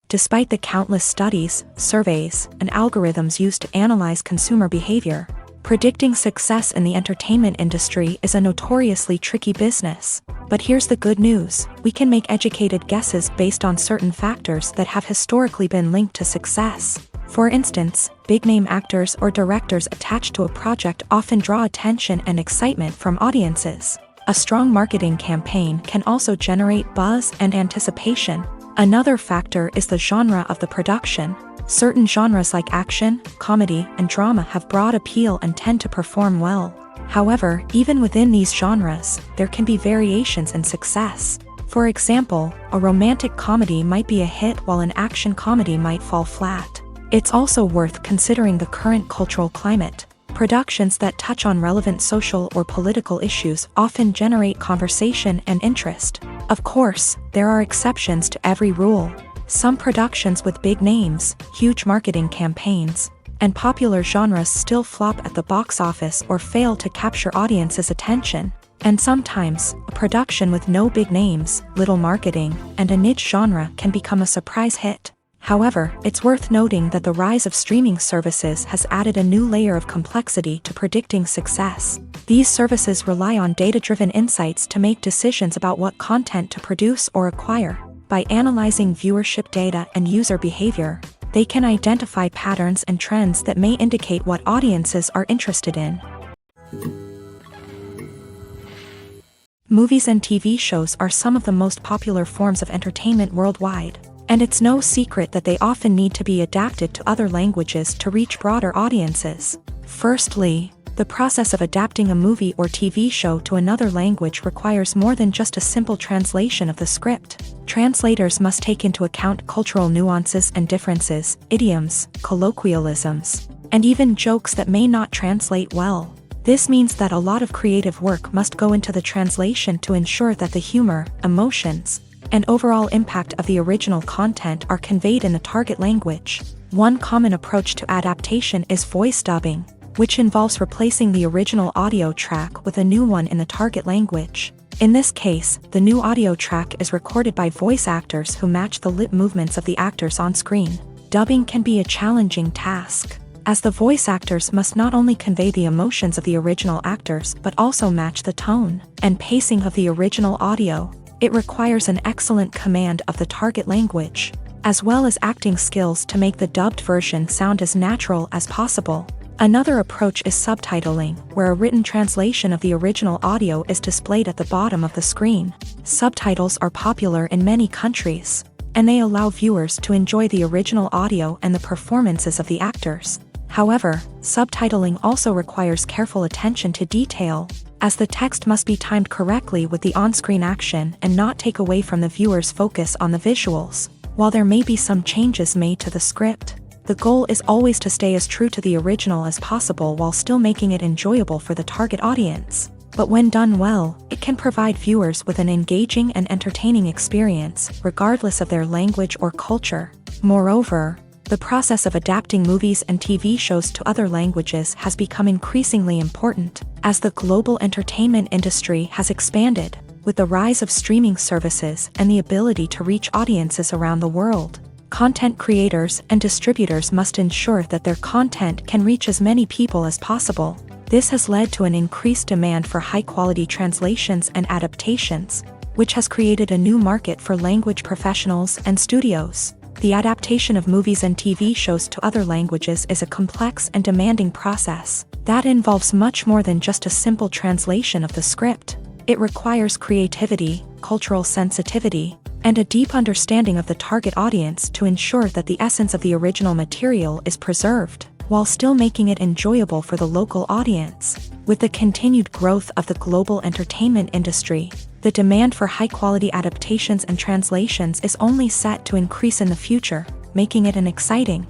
Despite the countless studies, surveys, and algorithms used to analyze consumer behavior, predicting success in the entertainment industry is a notoriously tricky business. But here's the good news: we can make educated guesses based on certain factors that have historically been linked to success. For instance, big-name actors or directors attached to a project often draw attention and excitement from audiences. A strong marketing campaign can also generate buzz and anticipation. Another factor is the genre of the production. Certain genres like action, comedy, and drama have broad appeal and tend to perform well. However, even within these genres, there can be variations in success. For example, a romantic comedy might be a hit while an action comedy might fall flat. It's also worth considering the current cultural climate. Productions that touch on relevant social or political issues often generate conversation and interest. Of course, there are exceptions to every rule. Some productions with big names, huge marketing campaigns, and popular genres still flop at the box office or fail to capture audiences' attention. And sometimes, a production with no big names, little marketing, and a niche genre can become a surprise hit. However, it's worth noting that the rise of streaming services has added a new layer of complexity to predicting success. These services rely on data-driven insights to make decisions about what content to produce or acquire. By analyzing viewership data and user behavior, they can identify patterns and trends that may indicate what audiences are interested in. Movies and TV shows are some of the most popular forms of entertainment worldwide. And it's no secret that they often need to be adapted to other languages to reach broader audiences. Firstly, the process of adapting a movie or TV show to another language requires more than just a simple translation of the script. Translators must take into account cultural nuances and differences, idioms, colloquialisms, and even jokes that may not translate well. This means that a lot of creative work must go into the translation to ensure that the humor, emotions, and overall impact of the original content are conveyed in the target language. One common approach to adaptation is voice dubbing, which involves replacing the original audio track with a new one in the target language. In this case, the new audio track is recorded by voice actors who match the lip movements of the actors on screen. Dubbing can be a challenging task, as the voice actors must not only convey the emotions of the original actors but also match the tone and pacing of the original audio. It requires an excellent command of the target language, as well as acting skills to make the dubbed version sound as natural as possible. Another approach is subtitling, where a written translation of the original audio is displayed at the bottom of the screen. Subtitles are popular in many countries, and they allow viewers to enjoy the original audio and the performances of the actors. However, subtitling also requires careful attention to detail, as the text must be timed correctly with the on-screen action and not take away from the viewer's focus on the visuals. While there may be some changes made to the script, the goal is always to stay as true to the original as possible while still making it enjoyable for the target audience. But when done well, it can provide viewers with an engaging and entertaining experience, regardless of their language or culture. Moreover, the process of adapting movies and TV shows to other languages has become increasingly important, as the global entertainment industry has expanded, with the rise of streaming services and the ability to reach audiences around the world. Content creators and distributors must ensure that their content can reach as many people as possible. This has led to an increased demand for high-quality translations and adaptations, which has created a new market for language professionals and studios. The adaptation of movies and TV shows to other languages is a complex and demanding process that involves much more than just a simple translation of the script. It requires creativity, cultural sensitivity, and a deep understanding of the target audience to ensure that the essence of the original material is preserved, while still making it enjoyable for the local audience. With the continued growth of the global entertainment industry, the demand for high-quality adaptations and translations is only set to increase in the future, making it an exciting.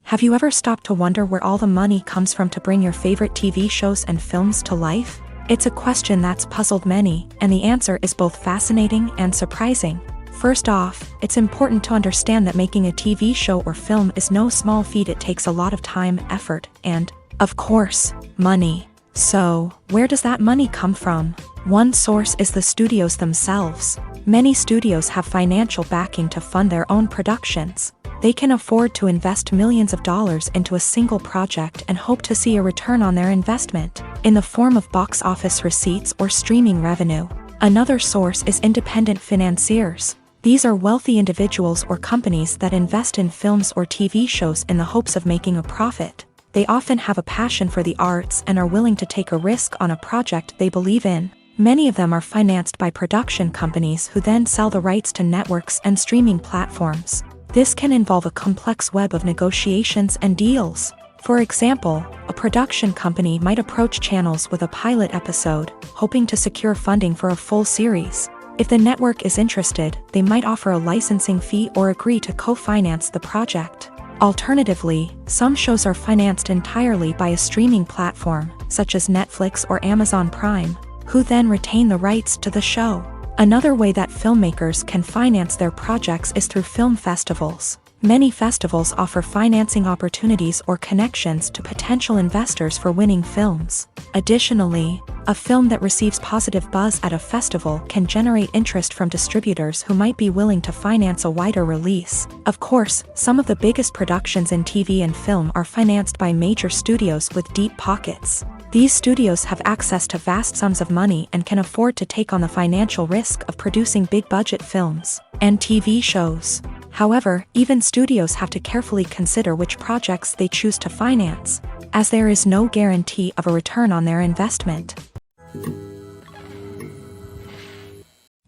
Have you ever stopped to wonder where all the money comes from to bring your favorite TV shows and films to life? It's a question that's puzzled many, and the answer is both fascinating and surprising. First off, it's important to understand that making a TV show or film is no small feat. It takes a lot of time, effort, and, of course, money. So, where does that money come from? One source is the studios themselves. Many studios have financial backing to fund their own productions. They can afford to invest millions of dollars into a single project and hope to see a return on their investment, in the form of box office receipts or streaming revenue. Another source is independent financiers. These are wealthy individuals or companies that invest in films or TV shows in the hopes of making a profit. They often have a passion for the arts and are willing to take a risk on a project they believe in. Many of them are financed by production companies who then sell the rights to networks and streaming platforms. This can involve a complex web of negotiations and deals. For example, a production company might approach channels with a pilot episode, hoping to secure funding for a full series. If the network is interested, they might offer a licensing fee or agree to co-finance the project. Alternatively, some shows are financed entirely by a streaming platform, such as Netflix or Amazon Prime, who then retain the rights to the show. Another way that filmmakers can finance their projects is through film festivals. Many festivals offer financing opportunities or connections to potential investors for winning films. Additionally, a film that receives positive buzz at a festival can generate interest from distributors who might be willing to finance a wider release. Of course, some of the biggest productions in TV and film are financed by major studios with deep pockets. These studios have access to vast sums of money and can afford to take on the financial risk of producing big-budget films and TV shows. However, even studios have to carefully consider which projects they choose to finance, as there is no guarantee of a return on their investment.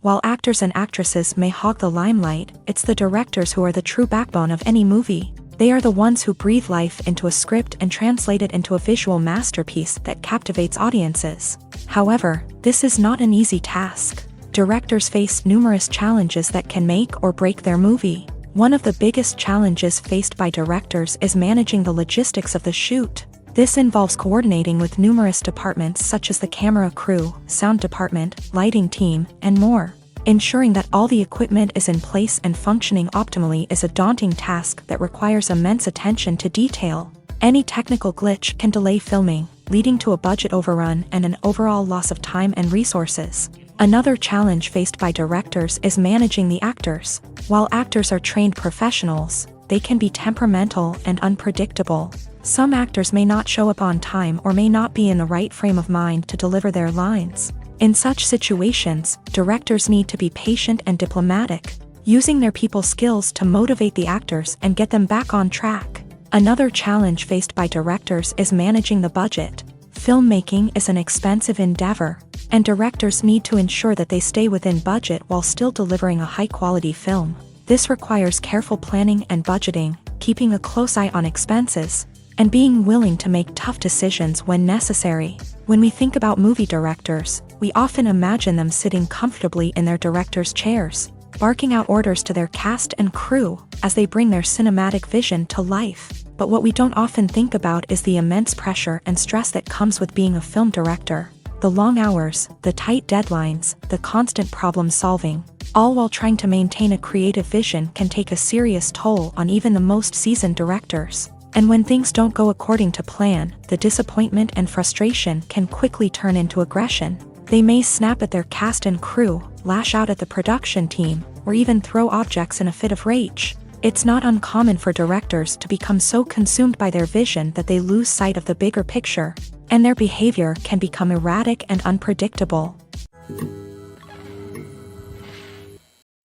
While actors and actresses may hog the limelight, it's the directors who are the true backbone of any movie. They are the ones who breathe life into a script and translate it into a visual masterpiece that captivates audiences. However, this is not an easy task. Directors face numerous challenges that can make or break their movie. One of the biggest challenges faced by directors is managing the logistics of the shoot. This involves coordinating with numerous departments such as the camera crew, sound department, lighting team, and more. Ensuring that all the equipment is in place and functioning optimally is a daunting task that requires immense attention to detail. Any technical glitch can delay filming, leading to a budget overrun and an overall loss of time and resources. Another challenge faced by directors is managing the actors. While actors are trained professionals, they can be temperamental and unpredictable. Some actors may not show up on time or may not be in the right frame of mind to deliver their lines. In such situations, directors need to be patient and diplomatic, using their people skills to motivate the actors and get them back on track. Another challenge faced by directors is managing the budget. Filmmaking is an expensive endeavor, and directors need to ensure that they stay within budget while still delivering a high-quality film. This requires careful planning and budgeting, keeping a close eye on expenses, and being willing to make tough decisions when necessary. When we think about movie directors, we often imagine them sitting comfortably in their director's chairs, barking out orders to their cast and crew as they bring their cinematic vision to life. But what we don't often think about is the immense pressure and stress that comes with being a film director. The long hours, the tight deadlines, the constant problem solving, all while trying to maintain a creative vision can take a serious toll on even the most seasoned directors. And when things don't go according to plan, the disappointment and frustration can quickly turn into aggression. They may snap at their cast and crew, lash out at the production team, or even throw objects in a fit of rage. It's not uncommon for directors to become so consumed by their vision that they lose sight of the bigger picture, and their behavior can become erratic and unpredictable.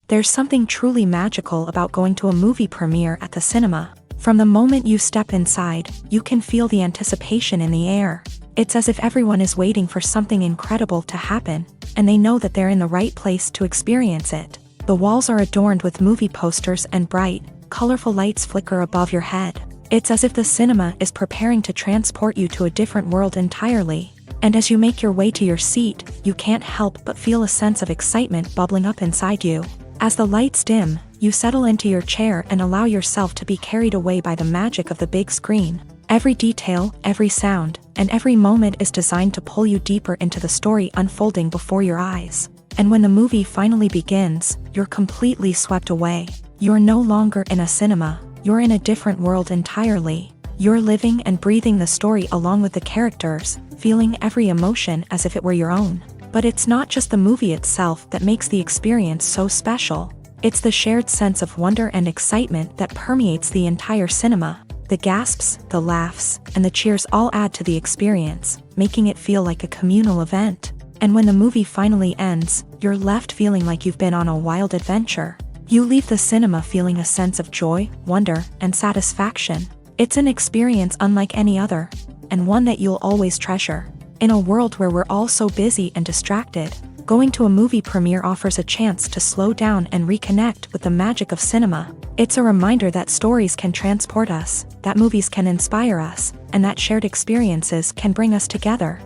There's something truly magical about going to a movie premiere at the cinema. From the moment you step inside, you can feel the anticipation in the air. It's as if everyone is waiting for something incredible to happen, and they know that they're in the right place to experience it. The walls are adorned with movie posters and bright, colorful lights flicker above your head. It's as if the cinema is preparing to transport you to a different world entirely. And as you make your way to your seat, you can't help but feel a sense of excitement bubbling up inside you. As the lights dim, you settle into your chair and allow yourself to be carried away by the magic of the big screen. Every detail, every sound, and every moment is designed to pull you deeper into the story unfolding before your eyes. And when the movie finally begins, you're completely swept away. You're no longer in a cinema, you're in a different world entirely. You're living and breathing the story along with the characters, feeling every emotion as if it were your own. But it's not just the movie itself that makes the experience so special. It's the shared sense of wonder and excitement that permeates the entire cinema. The gasps, the laughs, and the cheers all add to the experience, making it feel like a communal event. And when the movie finally ends, you're left feeling like you've been on a wild adventure. You leave the cinema feeling a sense of joy, wonder, and satisfaction. It's an experience unlike any other, and one that you'll always treasure. In a world where we're all so busy and distracted, going to a movie premiere offers a chance to slow down and reconnect with the magic of cinema. It's a reminder that stories can transport us, that movies can inspire us, and that shared experiences can bring us together.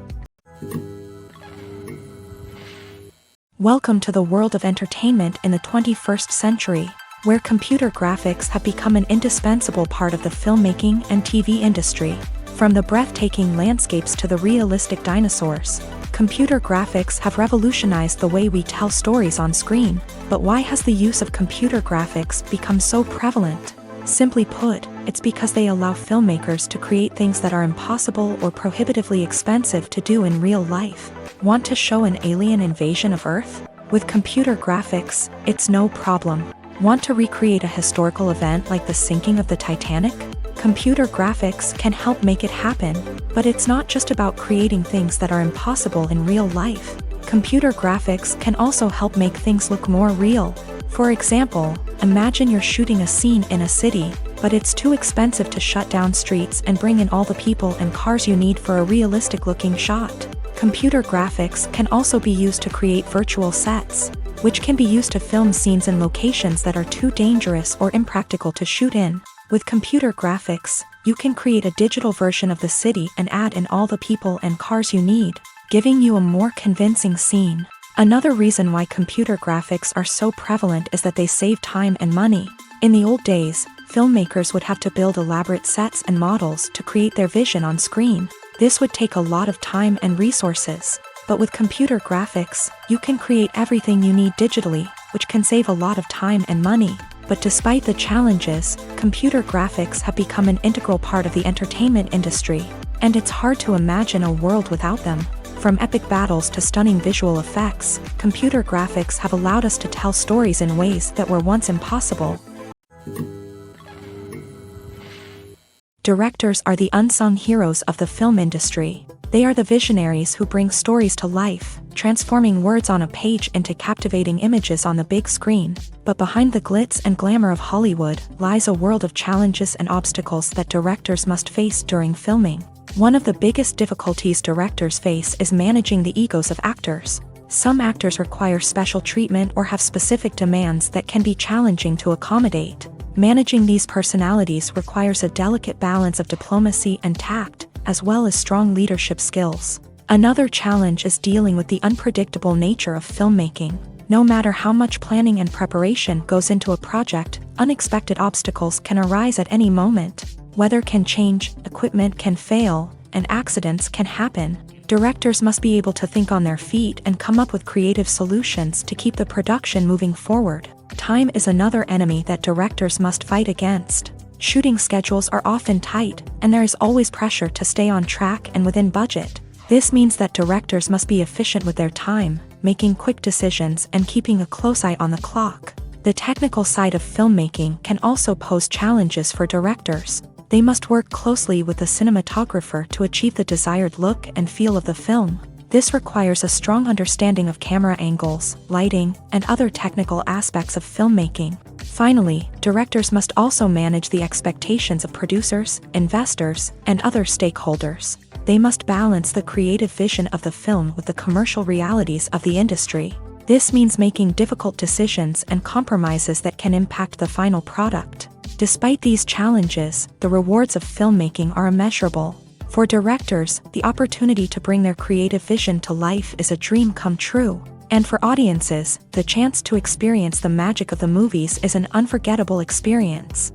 Welcome to the world of entertainment in the 21st century, where computer graphics have become an indispensable part of the filmmaking and TV industry. From the breathtaking landscapes to the realistic dinosaurs, computer graphics have revolutionized the way we tell stories on screen. But why has the use of computer graphics become so prevalent? Simply put, it's because they allow filmmakers to create things that are impossible or prohibitively expensive to do in real life. Want to show an alien invasion of Earth? With computer graphics, it's no problem. Want to recreate a historical event like the sinking of the Titanic? Computer graphics can help make it happen, but it's not just about creating things that are impossible in real life. Computer graphics can also help make things look more real. For example, imagine you're shooting a scene in a city, but it's too expensive to shut down streets and bring in all the people and cars you need for a realistic-looking shot. Computer graphics can also be used to create virtual sets, which can be used to film scenes in locations that are too dangerous or impractical to shoot in. With computer graphics, you can create a digital version of the city and add in all the people and cars you need, giving you a more convincing scene. Another reason why computer graphics are so prevalent is that they save time and money. In the old days, filmmakers would have to build elaborate sets and models to create their vision on screen. This would take a lot of time and resources. But with computer graphics, you can create everything you need digitally, which can save a lot of time and money. But despite the challenges, computer graphics have become an integral part of the entertainment industry, and it's hard to imagine a world without them. From epic battles to stunning visual effects, computer graphics have allowed us to tell stories in ways that were once impossible. Directors are the unsung heroes of the film industry. They are the visionaries who bring stories to life, transforming words on a page into captivating images on the big screen. But behind the glitz and glamour of Hollywood lies a world of challenges and obstacles that directors must face during filming. One of the biggest difficulties directors face is managing the egos of actors. Some actors require special treatment or have specific demands that can be challenging to accommodate. Managing these personalities requires a delicate balance of diplomacy and tact, as well as strong leadership skills. Another challenge is dealing with the unpredictable nature of filmmaking. No matter how much planning and preparation goes into a project, unexpected obstacles can arise at any moment. Weather can change, equipment can fail, and accidents can happen. Directors must be able to think on their feet and come up with creative solutions to keep the production moving forward. Time is another enemy that directors must fight against. Shooting schedules are often tight, and there is always pressure to stay on track and within budget. This means that directors must be efficient with their time, making quick decisions and keeping a close eye on the clock. The technical side of filmmaking can also pose challenges for directors. They must work closely with the cinematographer to achieve the desired look and feel of the film. This requires a strong understanding of camera angles, lighting, and other technical aspects of filmmaking. Finally, directors must also manage the expectations of producers, investors, and other stakeholders. They must balance the creative vision of the film with the commercial realities of the industry. This means making difficult decisions and compromises that can impact the final product. Despite these challenges, the rewards of filmmaking are immeasurable. For directors, the opportunity to bring their creative vision to life is a dream come true. And for audiences, the chance to experience the magic of the movies is an unforgettable experience.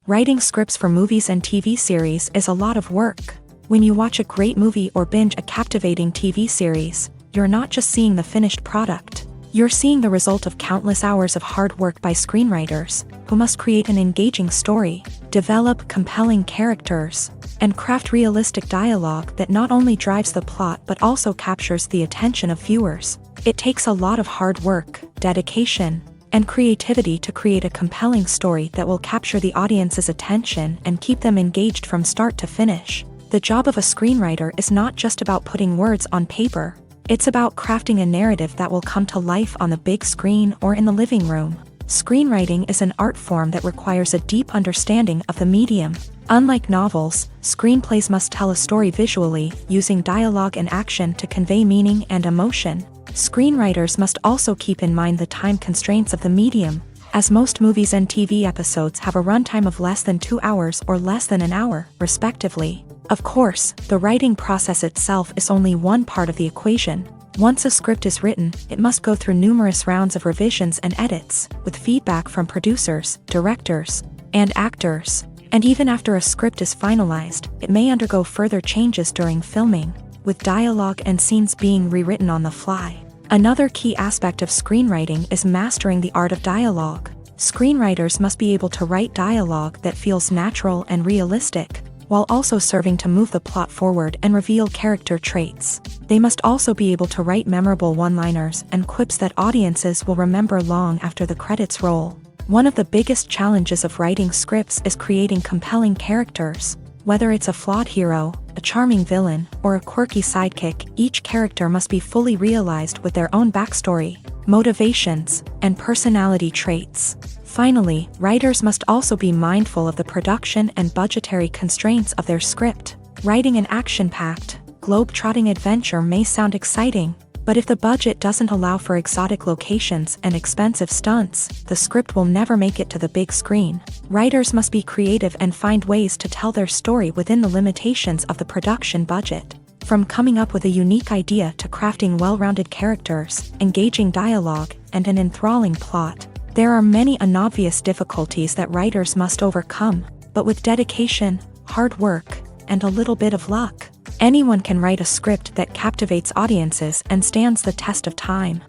Writing scripts for movies and TV series is a lot of work. When you watch a great movie or binge a captivating TV series, you're not just seeing the finished product. You're seeing the result of countless hours of hard work by screenwriters, who must create an engaging story, develop compelling characters, and craft realistic dialogue that not only drives the plot but also captures the attention of viewers. It takes a lot of hard work, dedication, and creativity to create a compelling story that will capture the audience's attention and keep them engaged from start to finish. The job of a screenwriter is not just about putting words on paper. It's about crafting a narrative that will come to life on the big screen or in the living room. Screenwriting is an art form that requires a deep understanding of the medium. Unlike novels, screenplays must tell a story visually, using dialogue and action to convey meaning and emotion. Screenwriters must also keep in mind the time constraints of the medium, as most movies and TV episodes have a runtime of less than 2 hours or less than an hour, respectively. Of course, the writing process itself is only one part of the equation. Once a script is written, it must go through numerous rounds of revisions and edits, with feedback from producers, directors, and actors. And even after a script is finalized, it may undergo further changes during filming, with dialogue and scenes being rewritten on the fly. Another key aspect of screenwriting is mastering the art of dialogue. Screenwriters must be able to write dialogue that feels natural and realistic, while also serving to move the plot forward and reveal character traits. They must also be able to write memorable one-liners and quips that audiences will remember long after the credits roll. One of the biggest challenges of writing scripts is creating compelling characters. Whether it's a flawed hero, a charming villain, or a quirky sidekick, each character must be fully realized with their own backstory, motivations, and personality traits. Finally, writers must also be mindful of the production and budgetary constraints of their script. Writing an action-packed, globe-trotting adventure may sound exciting, but if the budget doesn't allow for exotic locations and expensive stunts, the script will never make it to the big screen. Writers must be creative and find ways to tell their story within the limitations of the production budget. From coming up with a unique idea to crafting well-rounded characters, engaging dialogue, and an enthralling plot, there are many unobvious difficulties that writers must overcome, but with dedication, hard work, and a little bit of luck, anyone can write a script that captivates audiences and stands the test of time.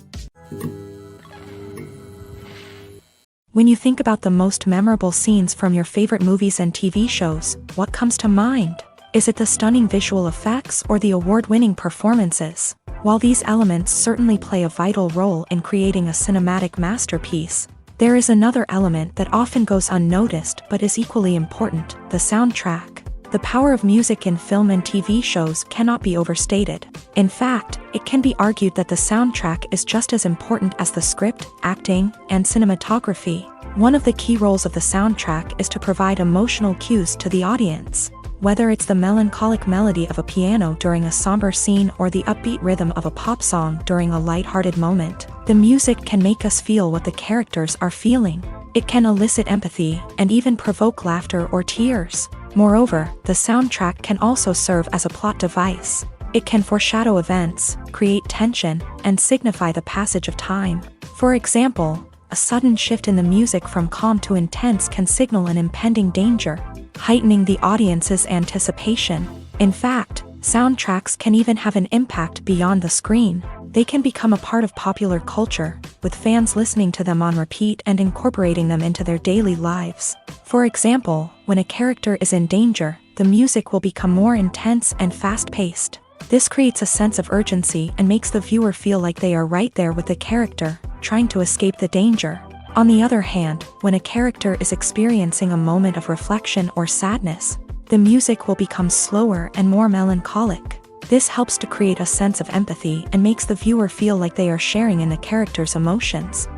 When you think about the most memorable scenes from your favorite movies and TV shows, what comes to mind? Is it the stunning visual effects or the award-winning performances? While these elements certainly play a vital role in creating a cinematic masterpiece, there is another element that often goes unnoticed but is equally important: the soundtrack. The power of music in film and TV shows cannot be overstated. In fact, it can be argued that the soundtrack is just as important as the script, acting, and cinematography. One of the key roles of the soundtrack is to provide emotional cues to the audience. Whether it's the melancholic melody of a piano during a somber scene or the upbeat rhythm of a pop song during a lighthearted moment, the music can make us feel what the characters are feeling. It can elicit empathy and even provoke laughter or tears. Moreover, the soundtrack can also serve as a plot device. It can foreshadow events, create tension, and signify the passage of time. For example, a sudden shift in the music from calm to intense can signal an impending danger, heightening the audience's anticipation. In fact, soundtracks can even have an impact beyond the screen. They can become a part of popular culture, with fans listening to them on repeat and incorporating them into their daily lives. For example, when a character is in danger, the music will become more intense and fast-paced. This creates a sense of urgency and makes the viewer feel like they are right there with the character, trying to escape the danger. On the other hand, when a character is experiencing a moment of reflection or sadness, the music will become slower and more melancholic. This helps to create a sense of empathy and makes the viewer feel like they are sharing in the character's emotions.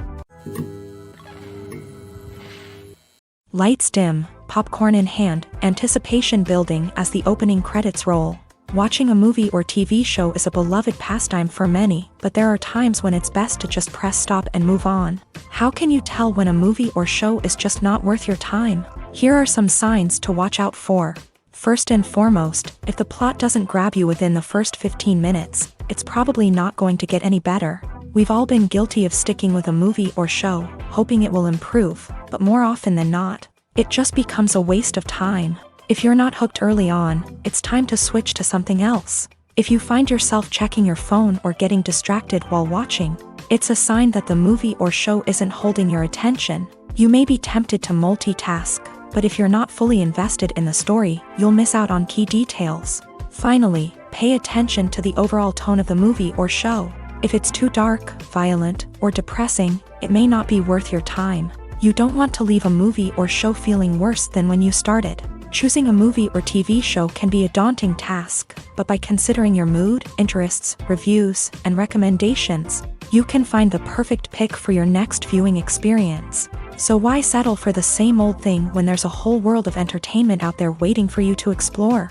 Lights dim, popcorn in hand, anticipation building as the opening credits roll. Watching a movie or TV show is a beloved pastime for many, but there are times when it's best to just press stop and move on. How can you tell when a movie or show is just not worth your time? Here are some signs to watch out for. First and foremost, if the plot doesn't grab you within the first 15 minutes, it's probably not going to get any better. We've all been guilty of sticking with a movie or show, hoping it will improve, but more often than not, it just becomes a waste of time. If you're not hooked early on, it's time to switch to something else. If you find yourself checking your phone or getting distracted while watching, it's a sign that the movie or show isn't holding your attention. You may be tempted to multitask, but if you're not fully invested in the story, you'll miss out on key details. Finally, pay attention to the overall tone of the movie or show. If it's too dark, violent, or depressing, it may not be worth your time. You don't want to leave a movie or show feeling worse than when you started. Choosing a movie or TV show can be a daunting task, but by considering your mood, interests, reviews, and recommendations, you can find the perfect pick for your next viewing experience. So why settle for the same old thing when there's a whole world of entertainment out there waiting for you to explore?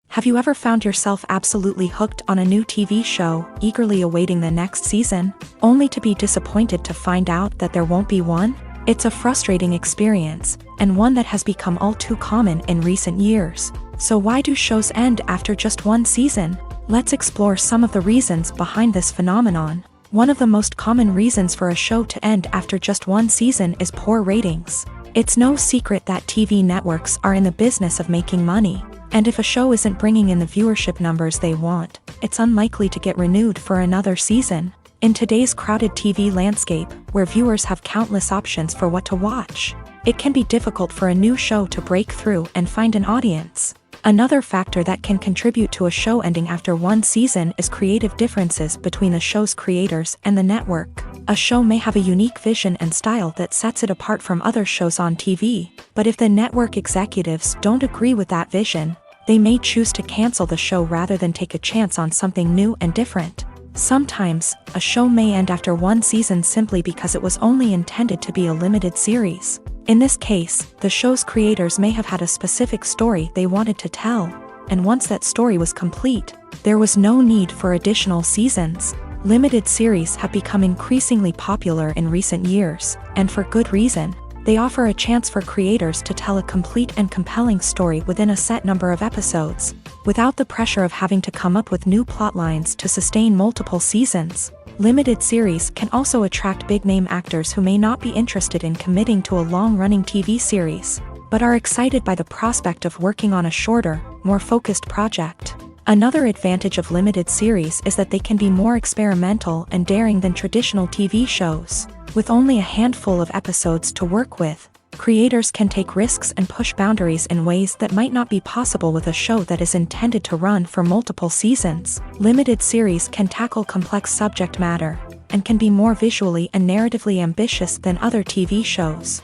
Have you ever found yourself absolutely hooked on a new TV show, eagerly awaiting the next season, only to be disappointed to find out that there won't be one? It's a frustrating experience, and one that has become all too common in recent years. So why do shows end after just one season? Let's explore some of the reasons behind this phenomenon. One of the most common reasons for a show to end after just one season is poor ratings. It's no secret that TV networks are in the business of making money, and if a show isn't bringing in the viewership numbers they want, it's unlikely to get renewed for another season. In today's crowded TV landscape, where viewers have countless options for what to watch, it can be difficult for a new show to break through and find an audience. Another factor that can contribute to a show ending after one season is creative differences between the show's creators and the network. A show may have a unique vision and style that sets it apart from other shows on TV, but if the network executives don't agree with that vision, they may choose to cancel the show rather than take a chance on something new and different. Sometimes, a show may end after one season simply because it was only intended to be a limited series. In this case, the show's creators may have had a specific story they wanted to tell, and once that story was complete, there was no need for additional seasons. Limited series have become increasingly popular in recent years, and for good reason. They offer a chance for creators to tell a complete and compelling story within a set number of episodes, without the pressure of having to come up with new plotlines to sustain multiple seasons. Limited series can also attract big-name actors who may not be interested in committing to a long-running TV series, but are excited by the prospect of working on a shorter, more focused project. Another advantage of limited series is that they can be more experimental and daring than traditional TV shows. With only a handful of episodes to work with, creators can take risks and push boundaries in ways that might not be possible with a show that is intended to run for multiple seasons. Limited series can tackle complex subject matter, and can be more visually and narratively ambitious than other TV shows.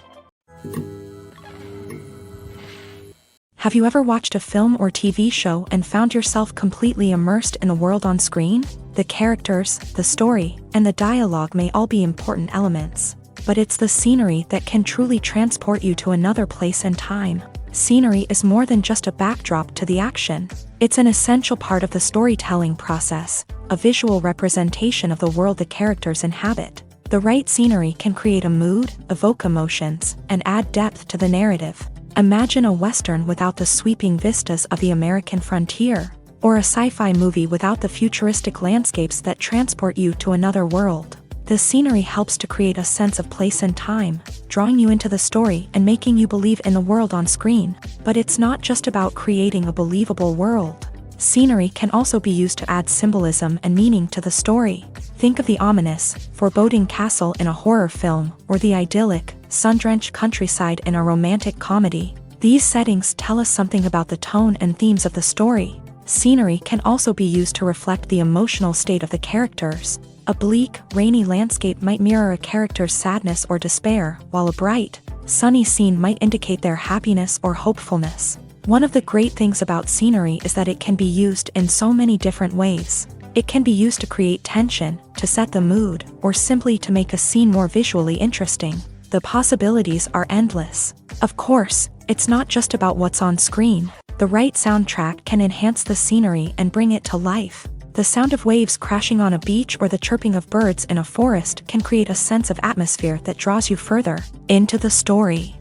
Have you ever watched a film or TV show and found yourself completely immersed in the world on screen? The characters, the story, and the dialogue may all be important elements, but it's the scenery that can truly transport you to another place and time. Scenery is more than just a backdrop to the action. It's an essential part of the storytelling process, a visual representation of the world the characters inhabit. The right scenery can create a mood, evoke emotions, and add depth to the narrative. Imagine a Western without the sweeping vistas of the American frontier, or a sci-fi movie without the futuristic landscapes that transport you to another world. The scenery helps to create a sense of place and time, drawing you into the story and making you believe in the world on screen. But it's not just about creating a believable world. Scenery can also be used to add symbolism and meaning to the story. Think of the ominous, foreboding castle in a horror film, or the idyllic, sun-drenched countryside in a romantic comedy. These settings tell us something about the tone and themes of the story. Scenery can also be used to reflect the emotional state of the characters. A bleak, rainy landscape might mirror a character's sadness or despair, while a bright, sunny scene might indicate their happiness or hopefulness. One of the great things about scenery is that it can be used in so many different ways. It can be used to create tension, to set the mood, or simply to make a scene more visually interesting. The possibilities are endless. Of course, it's not just about what's on screen. The right soundtrack can enhance the scenery and bring it to life. The sound of waves crashing on a beach or the chirping of birds in a forest can create a sense of atmosphere that draws you further into the story.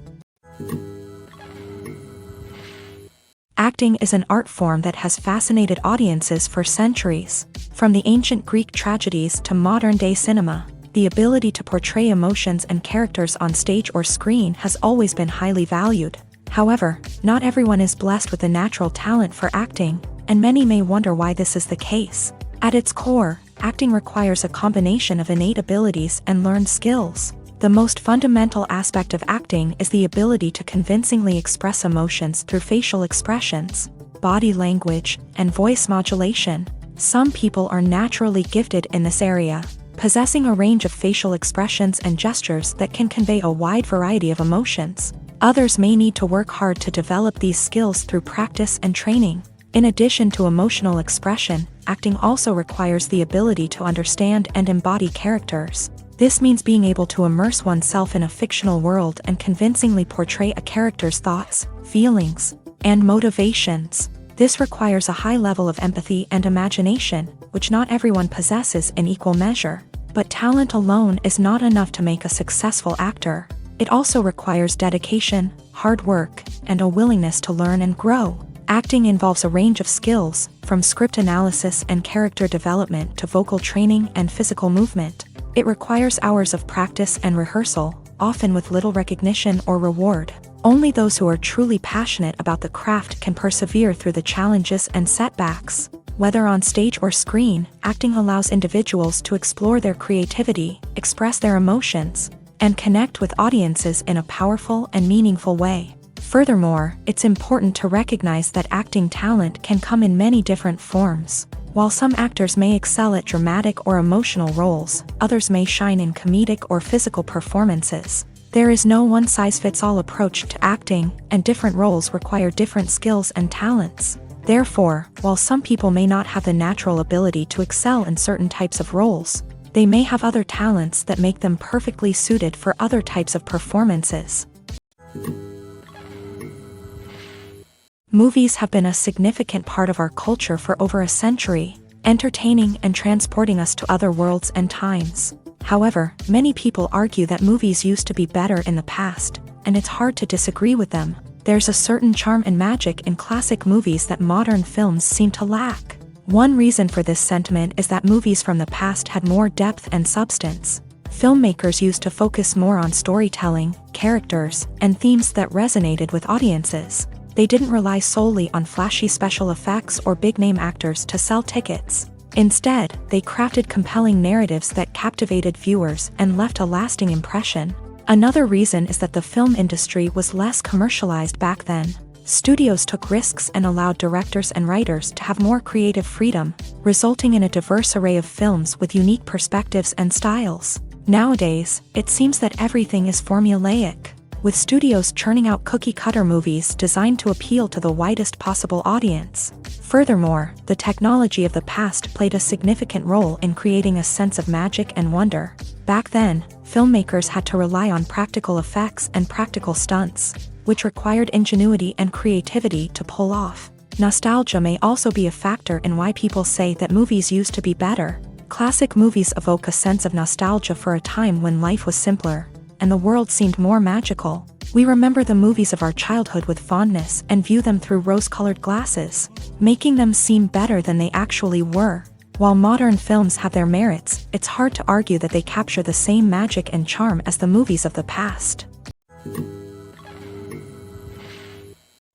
Acting is an art form that has fascinated audiences for centuries. From the ancient Greek tragedies to modern-day cinema, the ability to portray emotions and characters on stage or screen has always been highly valued. However, not everyone is blessed with a natural talent for acting, and many may wonder why this is the case. At its core, acting requires a combination of innate abilities and learned skills. The most fundamental aspect of acting is the ability to convincingly express emotions through facial expressions, body language, and voice modulation. Some people are naturally gifted in this area, possessing a range of facial expressions and gestures that can convey a wide variety of emotions. Others may need to work hard to develop these skills through practice and training. In addition to emotional expression, acting also requires the ability to understand and embody characters. This means being able to immerse oneself in a fictional world and convincingly portray a character's thoughts, feelings, and motivations. This requires a high level of empathy and imagination, which not everyone possesses in equal measure. But talent alone is not enough to make a successful actor. It also requires dedication, hard work, and a willingness to learn and grow. Acting involves a range of skills, from script analysis and character development to vocal training and physical movement. It requires hours of practice and rehearsal, often with little recognition or reward. Only those who are truly passionate about the craft can persevere through the challenges and setbacks. Whether on stage or screen, acting allows individuals to explore their creativity, express their emotions, and connect with audiences in a powerful and meaningful way. Furthermore, it's important to recognize that acting talent can come in many different forms. While some actors may excel at dramatic or emotional roles, others may shine in comedic or physical performances. There is no one-size-fits-all approach to acting, and different roles require different skills and talents. Therefore, while some people may not have the natural ability to excel in certain types of roles, they may have other talents that make them perfectly suited for other types of performances. Movies have been a significant part of our culture for over a century, entertaining and transporting us to other worlds and times. However, many people argue that movies used to be better in the past, and it's hard to disagree with them. There's a certain charm and magic in classic movies that modern films seem to lack. One reason for this sentiment is that movies from the past had more depth and substance. Filmmakers used to focus more on storytelling, characters, and themes that resonated with audiences. They didn't rely solely on flashy special effects or big-name actors to sell tickets. Instead, they crafted compelling narratives that captivated viewers and left a lasting impression. Another reason is that the film industry was less commercialized back then. Studios took risks and allowed directors and writers to have more creative freedom, resulting in a diverse array of films with unique perspectives and styles. Nowadays, it seems that everything is formulaic, with studios churning out cookie-cutter movies designed to appeal to the widest possible audience. Furthermore, the technology of the past played a significant role in creating a sense of magic and wonder. Back then, filmmakers had to rely on practical effects and practical stunts, which required ingenuity and creativity to pull off. Nostalgia may also be a factor in why people say that movies used to be better. Classic movies evoke a sense of nostalgia for a time when life was simpler, and the world seemed more magical. We remember the movies of our childhood with fondness and view them through rose-colored glasses, making them seem better than they actually were. While modern films have their merits, it's hard to argue that they capture the same magic and charm as the movies of the past.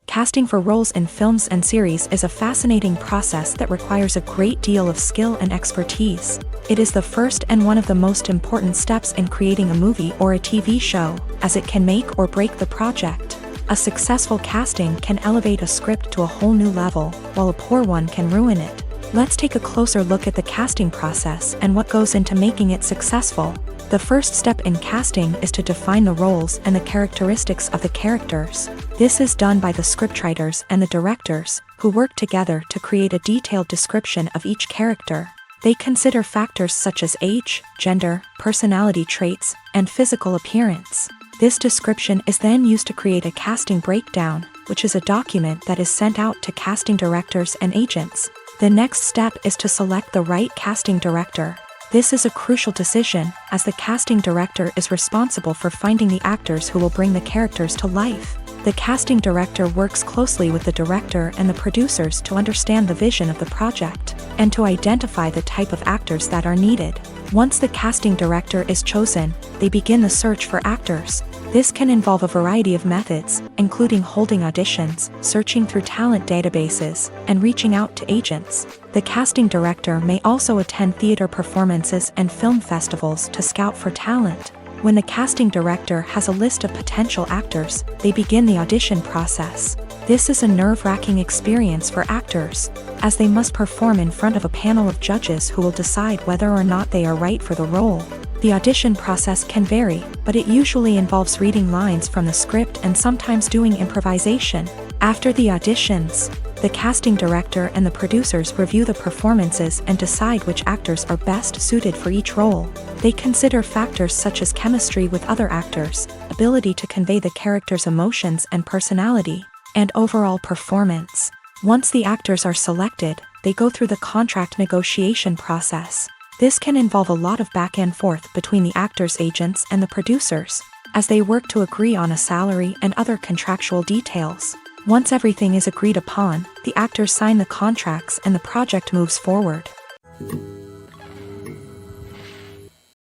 Casting for roles in films and series is a fascinating process that requires a great deal of skill and expertise. It is the first and one of the most important steps in creating a movie or a TV show, as it can make or break the project. A successful casting can elevate a script to a whole new level, while a poor one can ruin it. Let's take a closer look at the casting process and what goes into making it successful. The first step in casting is to define the roles and the characteristics of the characters. This is done by the scriptwriters and the directors, who work together to create a detailed description of each character. They consider factors such as age, gender, personality traits, and physical appearance. This description is then used to create a casting breakdown, which is a document that is sent out to casting directors and agents. The next step is to select the right casting director. This is a crucial decision, as the casting director is responsible for finding the actors who will bring the characters to life. The casting director works closely with the director and the producers to understand the vision of the project, and to identify the type of actors that are needed. Once the casting director is chosen, they begin the search for actors. This can involve a variety of methods, including holding auditions, searching through talent databases, and reaching out to agents. The casting director may also attend theater performances and film festivals to scout for talent. When the casting director has a list of potential actors, they begin the audition process. This is a nerve-wracking experience for actors, as they must perform in front of a panel of judges who will decide whether or not they are right for the role. The audition process can vary, but it usually involves reading lines from the script and sometimes doing improvisation. After the auditions, the casting director and the producers review the performances and decide which actors are best suited for each role. They consider factors such as chemistry with other actors, ability to convey the character's emotions and personality, and overall performance. Once the actors are selected, they go through the contract negotiation process. This can involve a lot of back and forth between the actors' agents and the producers, as they work to agree on a salary and other contractual details. Once everything is agreed upon, the actors sign the contracts and the project moves forward.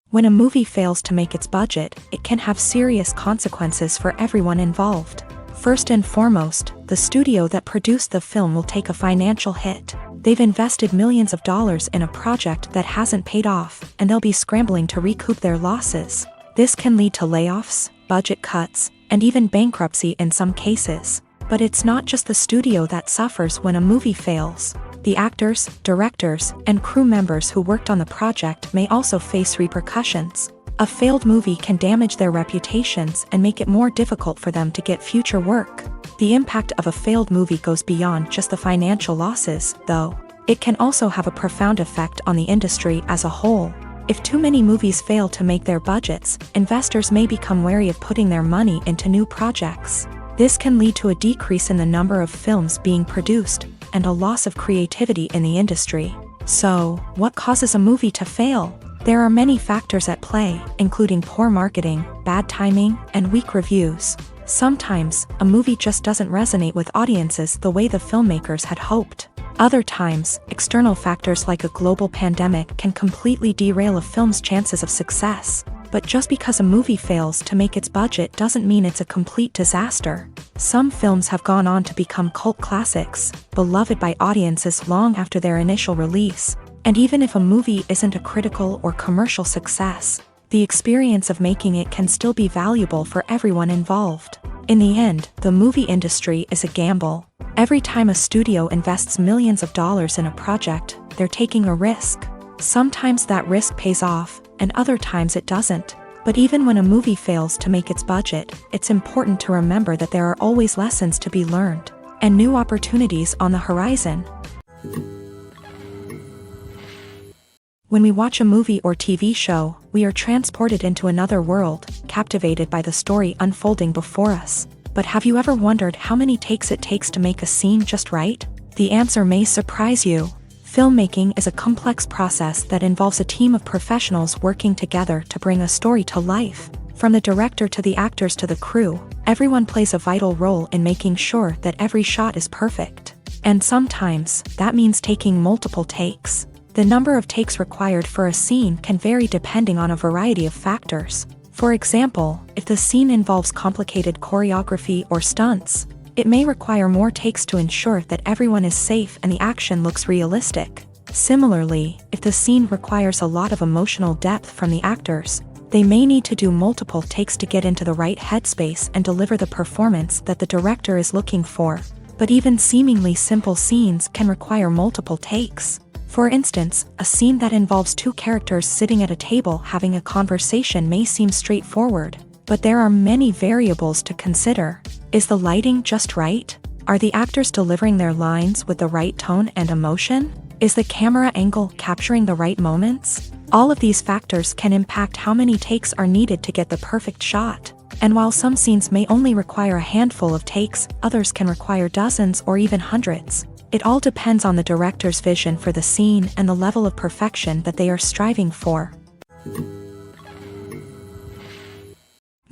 When a movie fails to make its budget, it can have serious consequences for everyone involved. First and foremost, the studio that produced the film will take a financial hit. They've invested millions of dollars in a project that hasn't paid off, and they'll be scrambling to recoup their losses. This can lead to layoffs, budget cuts, and even bankruptcy in some cases. But it's not just the studio that suffers when a movie fails. The actors, directors, and crew members who worked on the project may also face repercussions. A failed movie can damage their reputations and make it more difficult for them to get future work. The impact of a failed movie goes beyond just the financial losses, though. It can also have a profound effect on the industry as a whole. If too many movies fail to make their budgets, investors may become wary of putting their money into new projects. This can lead to a decrease in the number of films being produced, and a loss of creativity in the industry. So, what causes a movie to fail? There are many factors at play, including poor marketing, bad timing, and weak reviews. Sometimes, a movie just doesn't resonate with audiences the way the filmmakers had hoped. Other times, external factors like a global pandemic can completely derail a film's chances of success. But just because a movie fails to make its budget doesn't mean it's a complete disaster. Some films have gone on to become cult classics, beloved by audiences long after their initial release. And even if a movie isn't a critical or commercial success, the experience of making it can still be valuable for everyone involved. In the end, the movie industry is a gamble. Every time a studio invests millions of dollars in a project, they're taking a risk. Sometimes that risk pays off, and other times it doesn't. But even when a movie fails to make its budget, it's important to remember that there are always lessons to be learned, and new opportunities on the horizon. When we watch a movie or TV show, we are transported into another world, captivated by the story unfolding before us. But have you ever wondered how many takes it takes to make a scene just right? The answer may surprise you. Filmmaking is a complex process that involves a team of professionals working together to bring a story to life. From the director to the actors to the crew, everyone plays a vital role in making sure that every shot is perfect. And sometimes, that means taking multiple takes. The number of takes required for a scene can vary depending on a variety of factors. For example, if the scene involves complicated choreography or stunts, it may require more takes to ensure that everyone is safe and the action looks realistic. Similarly, if the scene requires a lot of emotional depth from the actors, they may need to do multiple takes to get into the right headspace and deliver the performance that the director is looking for. But even seemingly simple scenes can require multiple takes. For instance, a scene that involves two characters sitting at a table having a conversation may seem straightforward, but there are many variables to consider. Is the lighting just right? Are the actors delivering their lines with the right tone and emotion? Is the camera angle capturing the right moments? All of these factors can impact how many takes are needed to get the perfect shot. And while some scenes may only require a handful of takes, others can require dozens or even hundreds. It all depends on the director's vision for the scene and the level of perfection that they are striving for.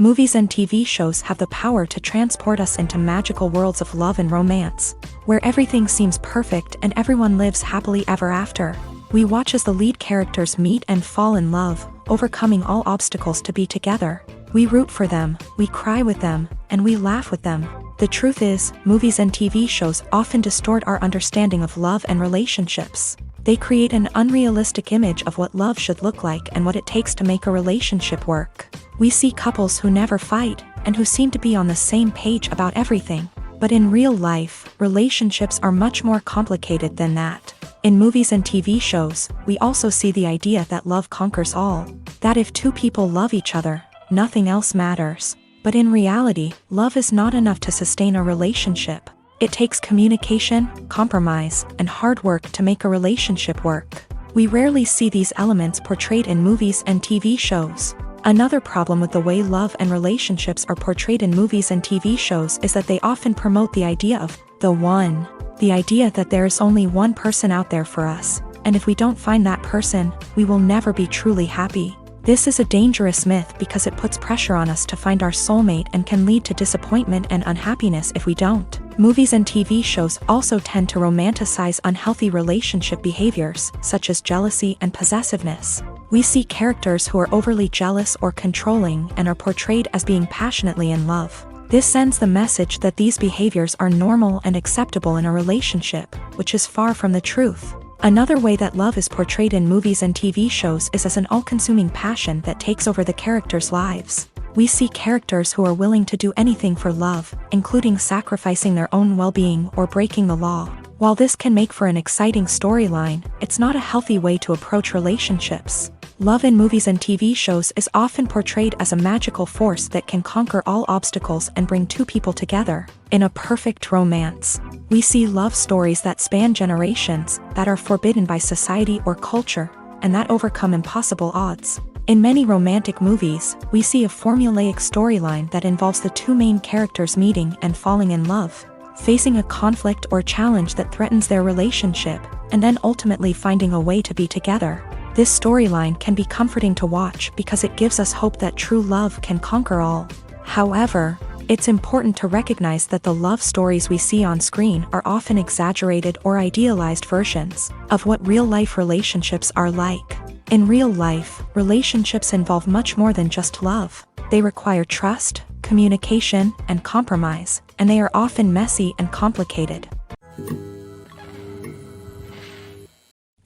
Movies and TV shows have the power to transport us into magical worlds of love and romance, where everything seems perfect and everyone lives happily ever after. We watch as the lead characters meet and fall in love, overcoming all obstacles to be together. We root for them, we cry with them, and we laugh with them. The truth is, movies and TV shows often distort our understanding of love and relationships. They create an unrealistic image of what love should look like and what it takes to make a relationship work. We see couples who never fight, and who seem to be on the same page about everything. But in real life, relationships are much more complicated than that. In movies and TV shows, we also see the idea that love conquers all. That if two people love each other, nothing else matters. But in reality, love is not enough to sustain a relationship. It takes communication, compromise, and hard work to make a relationship work. We rarely see these elements portrayed in movies and TV shows. Another problem with the way love and relationships are portrayed in movies and TV shows is that they often promote the idea of the one. The idea that there is only one person out there for us, and if we don't find that person, we will never be truly happy. This is a dangerous myth because it puts pressure on us to find our soulmate and can lead to disappointment and unhappiness if we don't. Movies and TV shows also tend to romanticize unhealthy relationship behaviors, such as jealousy and possessiveness. We see characters who are overly jealous or controlling and are portrayed as being passionately in love. This sends the message that these behaviors are normal and acceptable in a relationship, which is far from the truth. Another way that love is portrayed in movies and TV shows is as an all-consuming passion that takes over the characters' lives. We see characters who are willing to do anything for love, including sacrificing their own well-being or breaking the law. While this can make for an exciting storyline, it's not a healthy way to approach relationships. Love in movies and TV shows is often portrayed as a magical force that can conquer all obstacles and bring two people together. In a perfect romance, we see love stories that span generations, that are forbidden by society or culture, and that overcome impossible odds. In many romantic movies, we see a formulaic storyline that involves the two main characters meeting and falling in love, facing a conflict or challenge that threatens their relationship, and then ultimately finding a way to be together. This storyline can be comforting to watch because it gives us hope that true love can conquer all. However, it's important to recognize that the love stories we see on screen are often exaggerated or idealized versions of what real-life relationships are like. In real life, relationships involve much more than just love. They require trust, communication, and compromise, and they are often messy and complicated.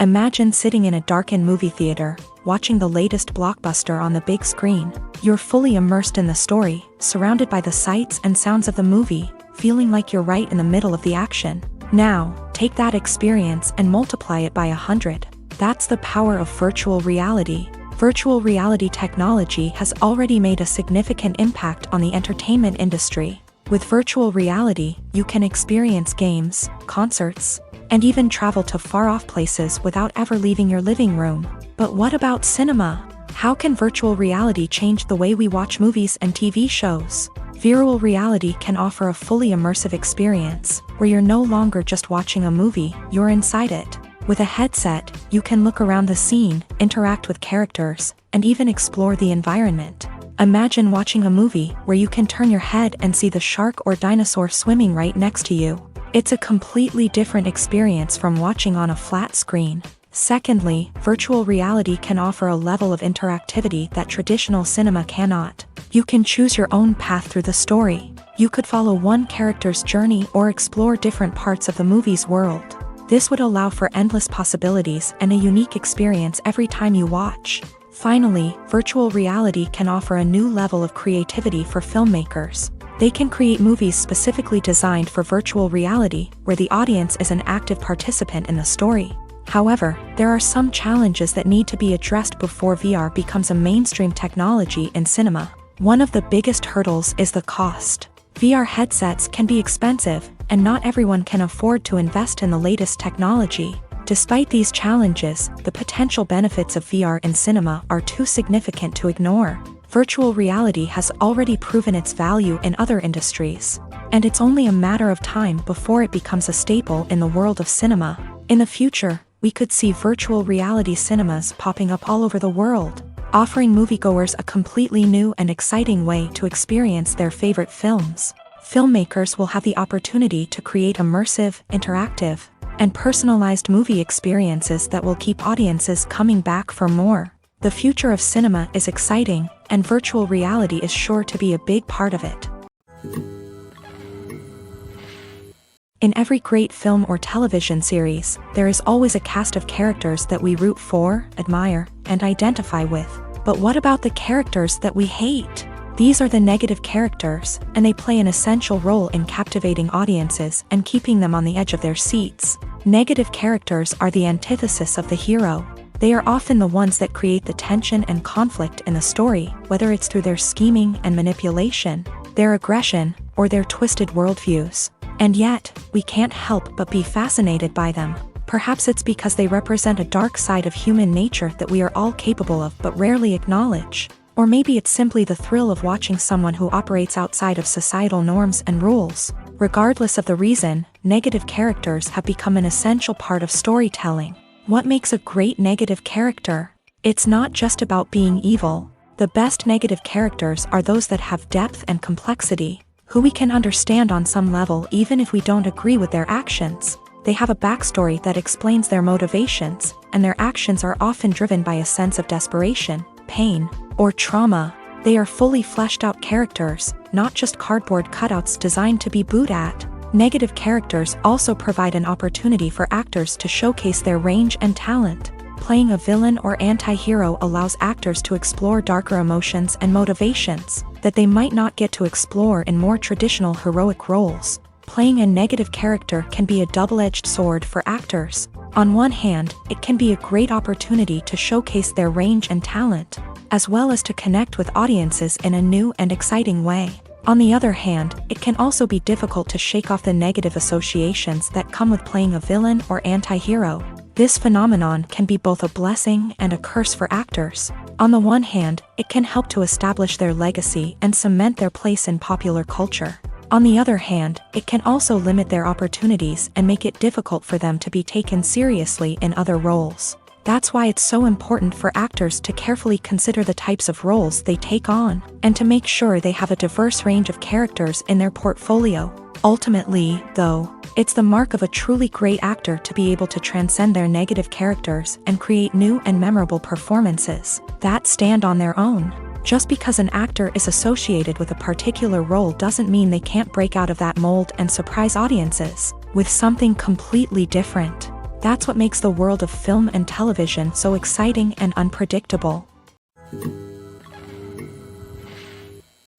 Imagine sitting in a darkened movie theater, watching the latest blockbuster on the big screen. You're fully immersed in the story, surrounded by the sights and sounds of the movie, feeling like you're right in the middle of the action. Now, take that experience and multiply it by 100. That's the power of virtual reality. Virtual reality technology has already made a significant impact on the entertainment industry. With virtual reality, you can experience games, concerts, and even travel to far-off places without ever leaving your living room. But what about cinema? How can virtual reality change the way we watch movies and TV shows? Virtual reality can offer a fully immersive experience, where you're no longer just watching a movie, you're inside it. With a headset, you can look around the scene, interact with characters, and even explore the environment. Imagine watching a movie where you can turn your head and see the shark or dinosaur swimming right next to you. It's a completely different experience from watching on a flat screen. Secondly, virtual reality can offer a level of interactivity that traditional cinema cannot. You can choose your own path through the story. You could follow one character's journey or explore different parts of the movie's world. This would allow for endless possibilities and a unique experience every time you watch. Finally, virtual reality can offer a new level of creativity for filmmakers. They can create movies specifically designed for virtual reality, where the audience is an active participant in the story. However, there are some challenges that need to be addressed before VR becomes a mainstream technology in cinema. One of the biggest hurdles is the cost. VR headsets can be expensive, and not everyone can afford to invest in the latest technology. Despite these challenges, the potential benefits of VR in cinema are too significant to ignore. Virtual reality has already proven its value in other industries, and it's only a matter of time before it becomes a staple in the world of cinema. In the future, we could see virtual reality cinemas popping up all over the world, offering moviegoers a completely new and exciting way to experience their favorite films. Filmmakers will have the opportunity to create immersive, interactive, and personalized movie experiences that will keep audiences coming back for more. The future of cinema is exciting, and virtual reality is sure to be a big part of it. In every great film or television series, there is always a cast of characters that we root for, admire, and identify with. But what about the characters that we hate? These are the negative characters, and they play an essential role in captivating audiences and keeping them on the edge of their seats. Negative characters are the antithesis of the hero. They are often the ones that create the tension and conflict in the story, whether it's through their scheming and manipulation, their aggression, or their twisted worldviews. And yet, we can't help but be fascinated by them. Perhaps it's because they represent a dark side of human nature that we are all capable of but rarely acknowledge. Or maybe it's simply the thrill of watching someone who operates outside of societal norms and rules. Regardless of the reason, negative characters have become an essential part of storytelling. What makes a great negative character? It's not just about being evil. The best negative characters are those that have depth and complexity, who we can understand on some level even if we don't agree with their actions. They have a backstory that explains their motivations, and their actions are often driven by a sense of desperation, pain, or trauma. They are fully fleshed out characters, not just cardboard cutouts designed to be booed at. Negative characters also provide an opportunity for actors to showcase their range and talent. Playing a villain or anti-hero allows actors to explore darker emotions and motivations that they might not get to explore in more traditional heroic roles. Playing a negative character can be a double-edged sword for actors. On one hand, it can be a great opportunity to showcase their range and talent, as well as to connect with audiences in a new and exciting way. On the other hand, it can also be difficult to shake off the negative associations that come with playing a villain or anti-hero. This phenomenon can be both a blessing and a curse for actors. On the one hand, it can help to establish their legacy and cement their place in popular culture. On the other hand, it can also limit their opportunities and make it difficult for them to be taken seriously in other roles. That's why it's so important for actors to carefully consider the types of roles they take on, and to make sure they have a diverse range of characters in their portfolio. Ultimately, though, it's the mark of a truly great actor to be able to transcend their negative characters and create new and memorable performances that stand on their own. Just because an actor is associated with a particular role doesn't mean they can't break out of that mold and surprise audiences with something completely different. That's what makes the world of film and television so exciting and unpredictable.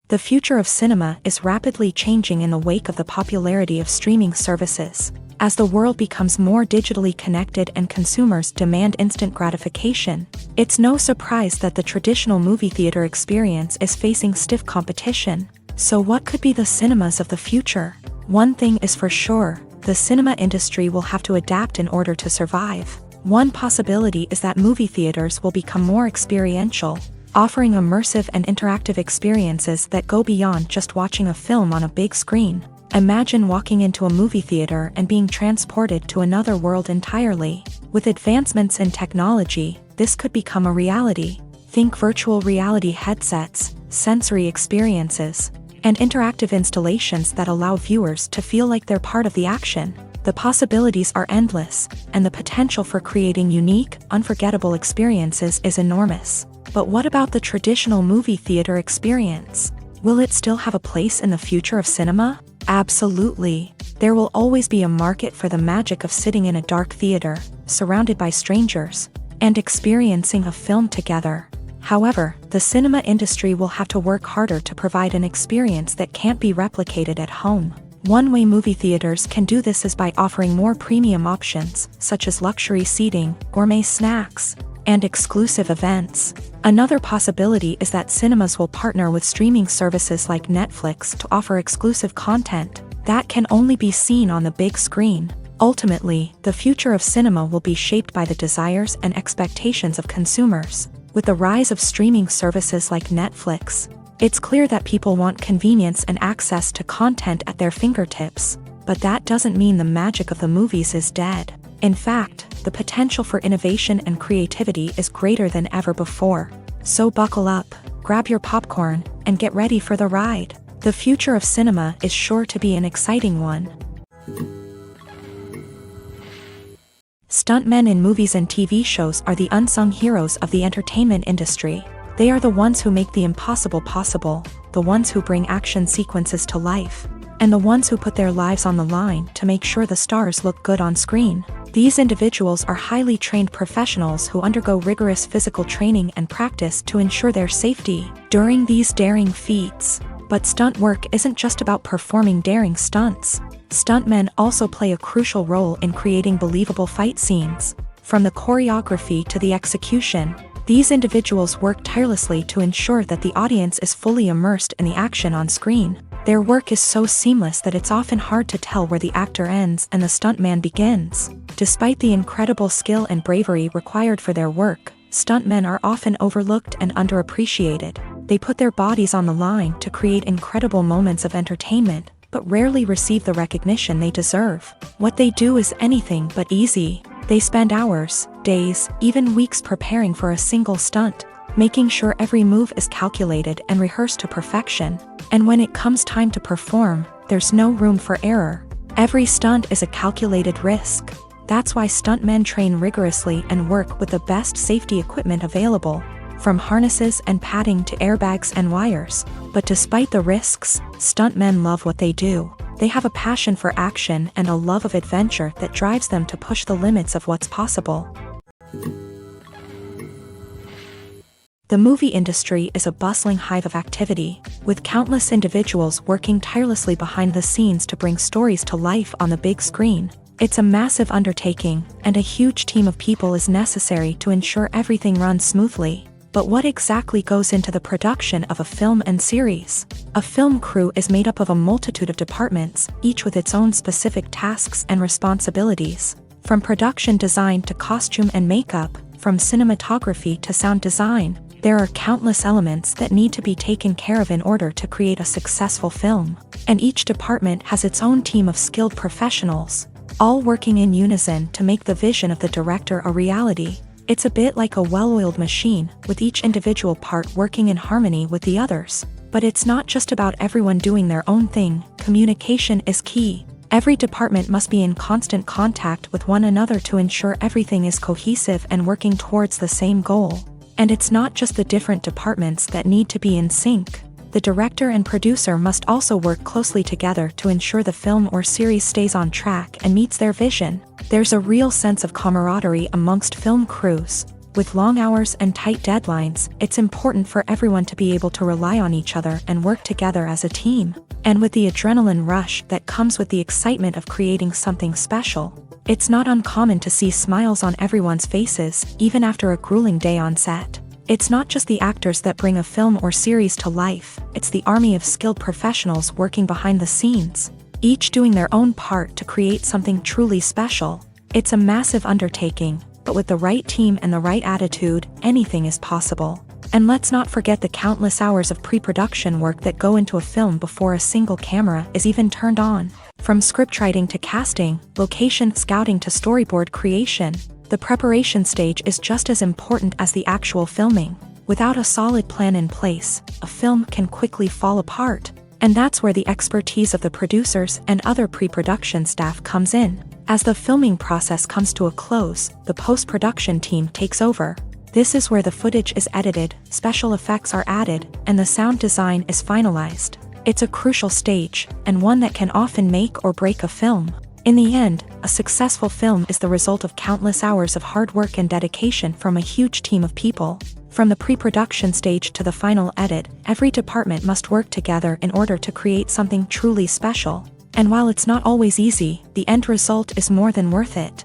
The future of cinema is rapidly changing in the wake of the popularity of streaming services. As the world becomes more digitally connected and consumers demand instant gratification, it's no surprise that the traditional movie theater experience is facing stiff competition. So what could be the cinemas of the future? One thing is for sure, the cinema industry will have to adapt in order to survive. One possibility is that movie theaters will become more experiential, offering immersive and interactive experiences that go beyond just watching a film on a big screen. Imagine walking into a movie theater and being transported to another world entirely. With advancements in technology, this could become a reality. Think virtual reality headsets, sensory experiences, and interactive installations that allow viewers to feel like they're part of the action. The possibilities are endless, and the potential for creating unique, unforgettable experiences is enormous. But what about the traditional movie theater experience? Will it still have a place in the future of cinema? Absolutely. There will always be a market for the magic of sitting in a dark theater, surrounded by strangers, and experiencing a film together. However, the cinema industry will have to work harder to provide an experience that can't be replicated at home. One way movie theaters can do this is by offering more premium options, such as luxury seating, gourmet snacks, and exclusive events. Another possibility is that cinemas will partner with streaming services like Netflix to offer exclusive content that can only be seen on the big screen. Ultimately, the future of cinema will be shaped by the desires and expectations of consumers. With the rise of streaming services like Netflix, it's clear that people want convenience and access to content at their fingertips. But that doesn't mean the magic of the movies is dead. In fact, the potential for innovation and creativity is greater than ever before. So buckle up, grab your popcorn, and get ready for the ride. The future of cinema is sure to be an exciting one. Stuntmen in movies and TV shows are the unsung heroes of the entertainment industry. They are the ones who make the impossible possible, the ones who bring action sequences to life, and the ones who put their lives on the line to make sure the stars look good on screen. These individuals are highly trained professionals who undergo rigorous physical training and practice to ensure their safety during these daring feats. But stunt work isn't just about performing daring stunts. Stuntmen also play a crucial role in creating believable fight scenes. From the choreography to the execution, these individuals work tirelessly to ensure that the audience is fully immersed in the action on screen. Their work is so seamless that it's often hard to tell where the actor ends and the stuntman begins. Despite the incredible skill and bravery required for their work, stuntmen are often overlooked and underappreciated. They put their bodies on the line to create incredible moments of entertainment, but rarely receive the recognition they deserve. What they do is anything but easy. They spend hours, days, even weeks preparing for a single stunt, making sure every move is calculated and rehearsed to perfection. And when it comes time to perform, there's no room for error. Every stunt is a calculated risk. That's why stuntmen train rigorously and work with the best safety equipment available, from harnesses and padding to airbags and wires. But despite the risks, stuntmen love what they do. They have a passion for action and a love of adventure that drives them to push the limits of what's possible. The movie industry is a bustling hive of activity, with countless individuals working tirelessly behind the scenes to bring stories to life on the big screen. It's a massive undertaking, and a huge team of people is necessary to ensure everything runs smoothly. But what exactly goes into the production of a film and series? A film crew is made up of a multitude of departments, each with its own specific tasks and responsibilities. From production design to costume and makeup, from cinematography to sound design, there are countless elements that need to be taken care of in order to create a successful film. And each department has its own team of skilled professionals, all working in unison to make the vision of the director a reality. It's a bit like a well-oiled machine, with each individual part working in harmony with the others. But it's not just about everyone doing their own thing. Communication is key. Every department must be in constant contact with one another to ensure everything is cohesive and working towards the same goal. And it's not just the different departments that need to be in sync. The director and producer must also work closely together to ensure the film or series stays on track and meets their vision. There's a real sense of camaraderie amongst film crews. With long hours and tight deadlines, it's important for everyone to be able to rely on each other and work together as a team. And with the adrenaline rush that comes with the excitement of creating something special, it's not uncommon to see smiles on everyone's faces, even after a grueling day on set. It's not just the actors that bring a film or series to life, it's the army of skilled professionals working behind the scenes, each doing their own part to create something truly special. It's a massive undertaking, but with the right team and the right attitude, anything is possible. And let's not forget the countless hours of pre-production work that go into a film before a single camera is even turned on. From scriptwriting to casting, location scouting to storyboard creation, the preparation stage is just as important as the actual filming. Without a solid plan in place, a film can quickly fall apart. And that's where the expertise of the producers and other pre-production staff comes in. As the filming process comes to a close, the post-production team takes over. This is where the footage is edited, special effects are added, and the sound design is finalized. It's a crucial stage, and one that can often make or break a film. In the end, a successful film is the result of countless hours of hard work and dedication from a huge team of people. From the pre-production stage to the final edit, every department must work together in order to create something truly special. And while it's not always easy, the end result is more than worth it.